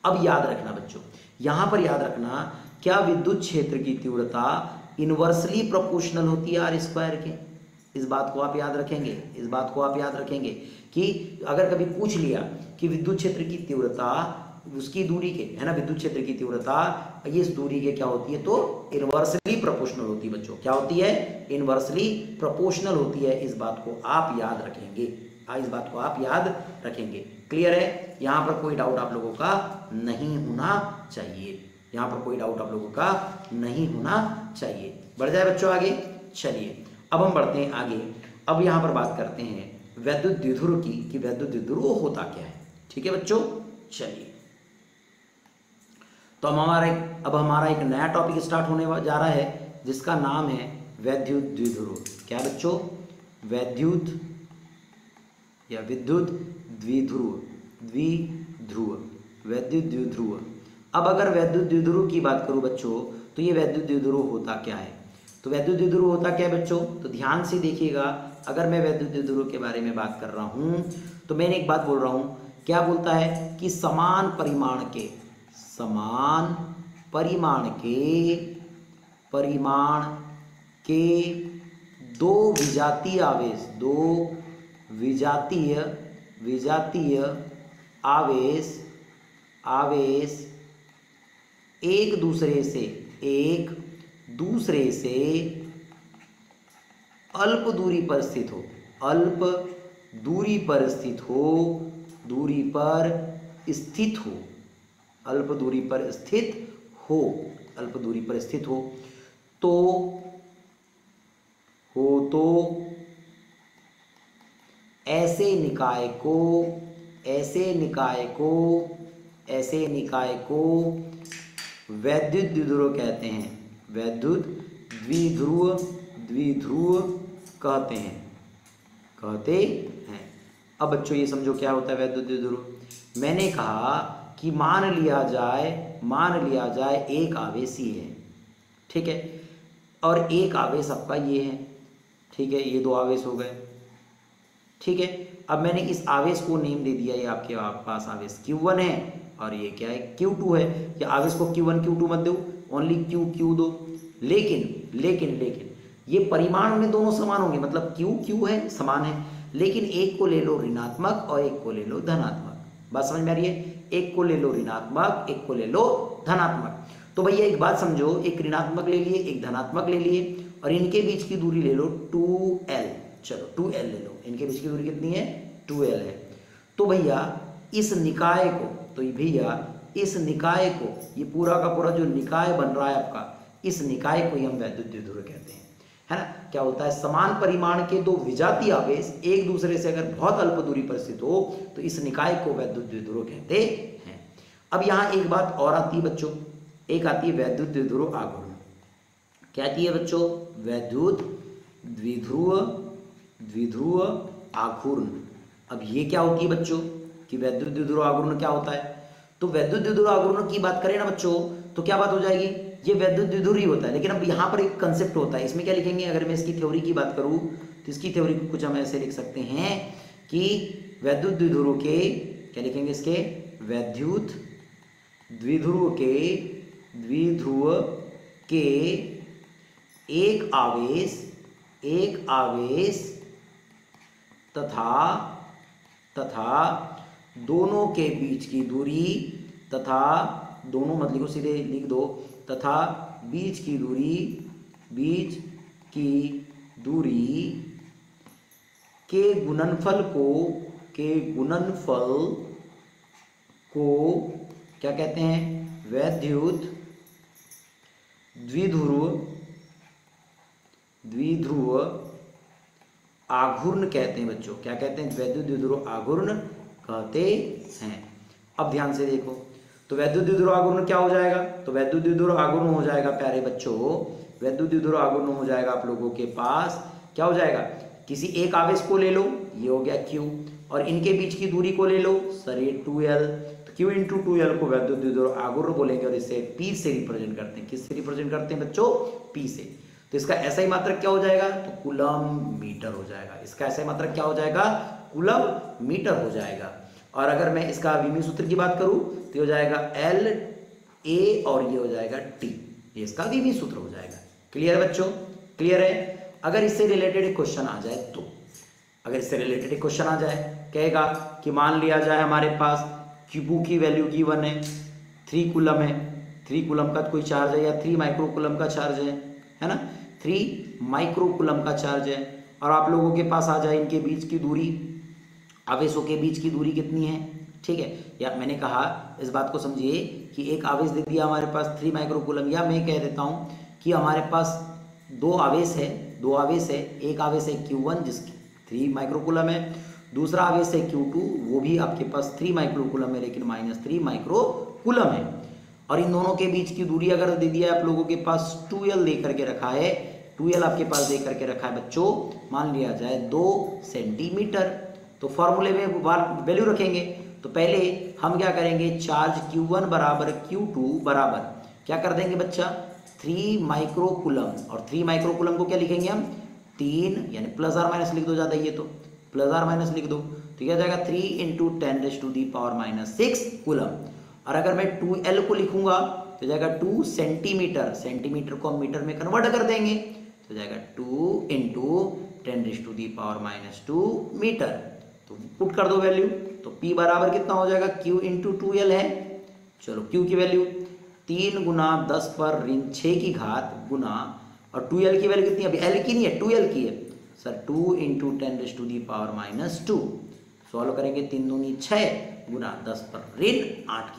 अब याद रखना बच्चों, यहाँ पर याद रखना, क्या विद्युत क्षेत्र की तीव्रता इनवर्सली प्रोपोर्शनल होती है R² के? इस बात को आप याद रखेंगे, इस बात को आप याद रखेंगे कि अगर कभी पूछ लिया कि विद्युत क्षेत्र की तीव्रता उसकी दूरी के, है ना, विद्युत क्षेत्र की तीव्रता ये इस दूरी के क्या होती है, तो इनवर्सली प्रोपोर्शनल होती है बच्चों। क्या होती है? इनवर्सली प्रोपोर्शनल होती है। इस बात को आप याद रखेंगे, इस बात को आप याद रखेंगे। क्लियर है? यहाँ पर कोई डाउट आप लोगों का नहीं होना चाहिए, यहाँ पर कोई डाउट आप लोगों का नहीं होना चाहिए। बढ़ जाए बच्चों आगे, चलिए अब हम बढ़ते हैं आगे। अब यहाँ पर बात करते हैं वैद्युत द्विध्रुव की, कि वैद्युत द्विध्रुव होता क्या है। ठीक है बच्चों, चलिए तो अब हमारा एक नया टॉपिक स्टार्ट होने जा रहा है जिसका नाम है वैद्युत द्विध्रुव। क्या बच्चों? वैद्युत या विद्युत द्विध्रुव, द्विध्रुव, वैद्युत द्विध्रुव। अब अगर वैद्युत द्विध्रुव की बात करूं बच्चों तो ये वैद्युत द्विध्रुव होता क्या है? तो वैद्युत द्विध्रुव होता क्या है बच्चों? तो ध्यान से देखिएगा, अगर मैं वैद्युत द्विध्रुव के बारे में बात कर रहा हूं तो मैंने एक बात बोल रहा हूं, क्या बोलता है कि समान परिमाण के, समान परिमाण के दो विजातीय आवेश, दो विजातीय आवेश एक दूसरे से अल्प दूरी पर स्थित हो, अल्प दूरी पर स्थित हो, अल्प दूरी पर स्थित हो, अल्प दूरी पर स्थित हो तो ऐसे निकाय को वैद्युत द्विध्रुव कहते हैं, वैद्युत द्विध्रुव कहते हैं। अब बच्चों ये समझो क्या होता है वैद्युत द्विध्रुव। मैंने कहा कि मान लिया जाए एक आवेश ही है, ठीक है, और एक आवेश आपका ये है, ठीक है, ये दो आवेश हो गए, ठीक है। अब मैंने इस आवेश को नेम दे दिया, ये आपके पास आवेश Q1 है और ये क्या है Q2 है। ये आवेश को Q1 Q2 मत दो, ओनली Q दो। लेकिन ये परिमाण में दोनों समान होंगे, मतलब Q है समान है, लेकिन एक को ले लो ऋणात्मक और एक को ले लो धनात्मक। बात समझ में आ रही है? एक को ले लो ऋणात्मक, एक को ले लो धनात्मक। तो भैया एक बात समझो, एक ऋणात्मक ले लिए, एक धनात्मक ले लिए, और इनके बीच की दूरी ले लो 2L। चलो 2L ले लो, इनके बीच की दूरी कितनी है? 2L है। तो भैया इस निकाय को, ये पूरा का पूरा जो निकाय बन रहा है आपका, इस निकाय को ही हम वैद्युत द्विध्रुव कहते हैं, है ना। क्या होता है, समान परिमाण के दो विजातीय आवेश एक दूसरे से अगर बहुत अल्प दूरी पर स्थित हो तो इस निकाय को वैद्युत द्विध्रुव कहते हैं। अब यहाँ एक बात और आती है बच्चों, एक आती है वैद्युत द्विध्रुव आघूर्ण। क्या आती है बच्चों? वैद्युत द्विध्रुव आघूर्ण। अब ये क्या होती है बच्चों कि वैद्युत द्विध्रुव आघूर्ण क्या होता है? तो वैद्युत द्विध्रुव आघूर्ण की बात करें ना बच्चों, तो क्या बात हो जाएगी, ये वैद्युत द्विध्रुव ही होता है। लेकिन अब यहाँ पर एक कंसेप्ट होता है, इसमें क्या लिखेंगे, अगर मैं इसकी थ्योरी की बात करूँ तो इसकी थ्योरी को कुछ हम ऐसे लिख सकते हैं कि वैद्युत द्विध्रुव के, क्या लिखेंगे इसके, वैद्युत द्विध्रुव के एक आवेश तथा दोनों के बीच की दूरी, तथा दोनों मत लिखो, सीधे लिख दो, तथा बीच की दूरी के गुणनफल को क्या कहते हैं? वैद्युत द्विध्रुव आघूर्ण कहते हैं बच्चों। क्या कहते हैं? वैद्युत द्विध्रुव आघूर्ण कहते हैं। अब ध्यान से देखो, तो वैद्युत द्विध्रुव आघूर्ण क्या हो जाएगा? तो वैद्युत द्विध्रुव आघूर्ण हो जाएगा प्यारे बच्चों, वैद्युत द्विध्रुव आघूर्ण हो जाएगा आप लोगों के पास, क्या हो जाएगा, किसी एक आवेश को ले लो, ये हो गया Q, और इनके बीच की दूरी को ले लो सर ये 2L, तो Q × 2L को वैद्युत द्विध्रुव आघूर्ण बोलेंगे, और इसे P से रिप्रेजेंट करते हैं। किससे रिप्रेजेंट करते हैं बच्चों? P से। तो इसका ऐसा ही मात्रक क्या हो जाएगा? तो कूलम मीटर हो जाएगा। इसका ऐसा ही मात्रक क्या हो जाएगा? कूलम मीटर हो जाएगा। और अगर मैं इसका विमीय सूत्र की बात करूं तो ये हो जाएगा LA और ये हो जाएगा T, ये इसका विमीय सूत्र हो जाएगा। क्लियर है बच्चों? क्लियर है? अगर इससे रिलेटेड एक क्वेश्चन आ जाए तो, अगर इससे रिलेटेड एक क्वेश्चन आ जाए, कहेगा कि मान लिया जाए हमारे पास Q की वैल्यू गिवन है, 3 कूलम है, 3 कूलम का कोई चार्ज है या 3 माइक्रो कूलम का चार्ज है ना, 3 माइक्रो कूलम का चार्ज है, और आप लोगों के पास आ जाए इनके बीच की दूरी, आवेशों के बीच की दूरी कितनी है, ठीक है। या मैंने कहा इस बात को समझिए कि एक आवेश दे दिया हमारे पास 3 माइक्रो कूलम, या मैं कह देता हूँ कि हमारे पास दो आवेश है, एक आवेश है Q1 जिसकी 3 माइक्रो कूलम है, दूसरा आवेश है Q2 वो भी आपके पास 3 माइक्रो कूलम है लेकिन -3 माइक्रो कूलम है, और इन दोनों के बीच की दूरी अगर दे दिया आप लोगों के पास 2L दे करके रखा है, 2L आपके पास दे करके रखा है बच्चों, मान लिया जाए 2 सेंटीमीटर, तो फॉर्मूले में वैल्यू रखेंगे। तो पहले हम क्या करेंगे, चार्ज Q1 बराबर Q2 बराबर क्या कर देंगे बच्चा, 3 माइक्रो कूलम, और 3 माइक्रो कूलम को क्या लिखेंगे हम, 3 यानी प्लस और माइनस लिख दो, ज़्यादा ये तो प्लस और माइनस लिख दो, तो क्या जाएगा 3 × 10⁻⁶ कूलम। और अगर मैं 2L को लिखूंगा तो जाएगा 2 सेंटीमीटर, सेंटीमीटर को हम मीटर में कन्वर्ट कर देंगे तो जाएगा 2 × 10⁻² मीटर। तो पुट कर दो वैल्यू, तो P बराबर कितना हो जाएगा, Q × 2L है। चलो Q की वैल्यू 3 × 10⁻6 गुना, और 2L की वैल्यू कितनी है, अभी L की नहीं है 2L की है सर, 2 × 10⁻²। सॉल्व करेंगे 3 दूनी 6 गुना 10⁻8।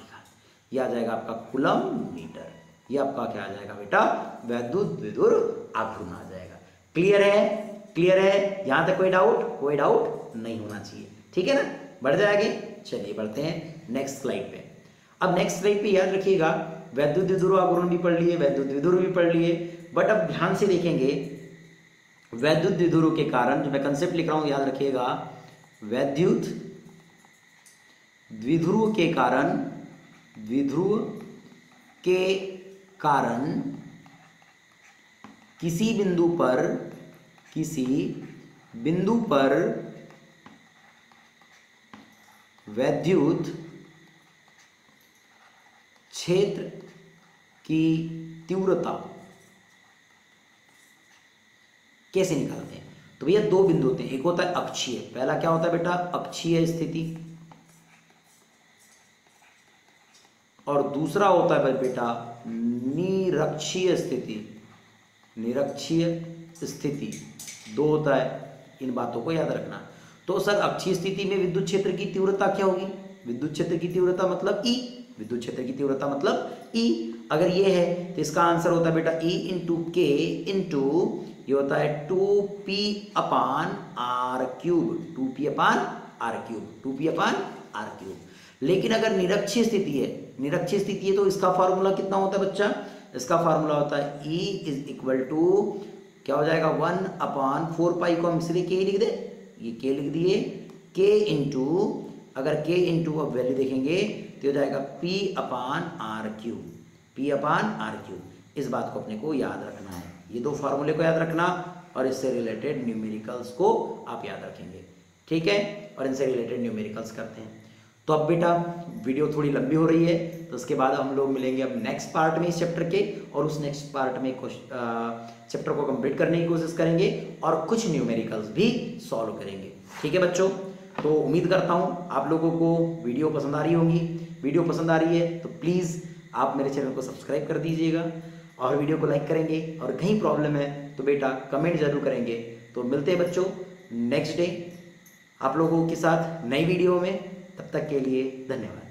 ये आ जाएगा आपका कूलम मीटर। ये आपका क्या आ जाएगा बेटा, वैद्युत विदुर आघूर्ण आ जाएगा। क्लियर है, क्लियर है, यहां तक कोई डाउट, कोई डाउट नहीं होना चाहिए, ठीक है ना। बढ़ जाएंगे, चलिए बढ़ते हैं नेक्स्ट स्लाइड पे। अब नेक्स्ट स्लाइड पे याद रखिएगा, वैद्युत विदुर आघूर्ण भी पढ़ लिए, वैद्युत विदुर भी पढ़ लिए, बट अब ध्यान से देखेंगे वैद्युत विदुर के कारण, जो मैं कंसेप्ट लिख रहा हूं याद रखिएगा, वैद्युत द्विध्रुव के कारण, द्विध्रुव के कारण किसी बिंदु पर वैद्युत क्षेत्र की तीव्रता कैसे निकालते हैं। तो भैया दो बिंदु होते हैं, एक होता है अक्षीय, पहला क्या होता है बेटा, अक्षीय स्थिति, और दूसरा होता है बेटा निरक्षीय स्थिति। निरक्षीय स्थिति दो होता है, इन बातों को याद रखना। तो सर अक्षीय स्थिति में विद्युत क्षेत्र की तीव्रता क्या होगी, विद्युत क्षेत्र की तीव्रता मतलब ई, विद्युत क्षेत्र की तीव्रता मतलब ई। अगर ये है तो इसका आंसर होता है बेटा ई इंटू के इंटू ये होता है 2p upon R cube, 2p upon R cube, 2p upon R cube. लेकिन अगर निरक्षीय स्थिति है, निरक्षीय स्थिति है तो इसका फार्मूला कितना होता है बच्चा, इसका फार्मूला होता है E इज इक्वल टू क्या हो जाएगा 1 अपान 4 पाई को हम इसलिए के लिख दे, ये के लिख दिए, के इंटू अगर के इंटू अब वैल्यू देखेंगे तो हो जाएगा P upon R cube, P upon R cube. इस बात को अपने को याद रखना है, ये दो फार्मूले को याद रखना और इससे रिलेटेड न्यूमेरिकल्स को आप याद रखेंगे, ठीक है। और इनसे रिलेटेड न्यूमेरिकल्स करते हैं। तो अब बेटा वीडियो थोड़ी लंबी हो रही है, तो उसके बाद हम लोग मिलेंगे अब नेक्स्ट पार्ट में इस चैप्टर के, और उस नेक्स्ट पार्ट में चैप्टर को कंप्लीट करने की कोशिश करेंगे और कुछ न्यूमेरिकल्स भी सॉल्व करेंगे, ठीक है बच्चों। तो उम्मीद करता हूँ आप लोगों को वीडियो पसंद आ रही होगी। वीडियो पसंद आ रही है तो प्लीज़ आप मेरे चैनल को सब्सक्राइब कर दीजिएगा और वीडियो को लाइक करेंगे, और कहीं प्रॉब्लम है तो बेटा कमेंट जरूर करेंगे। तो मिलते हैं बच्चों नेक्स्ट डे आप लोगों के साथ नई वीडियो में, तब तक के लिए धन्यवाद।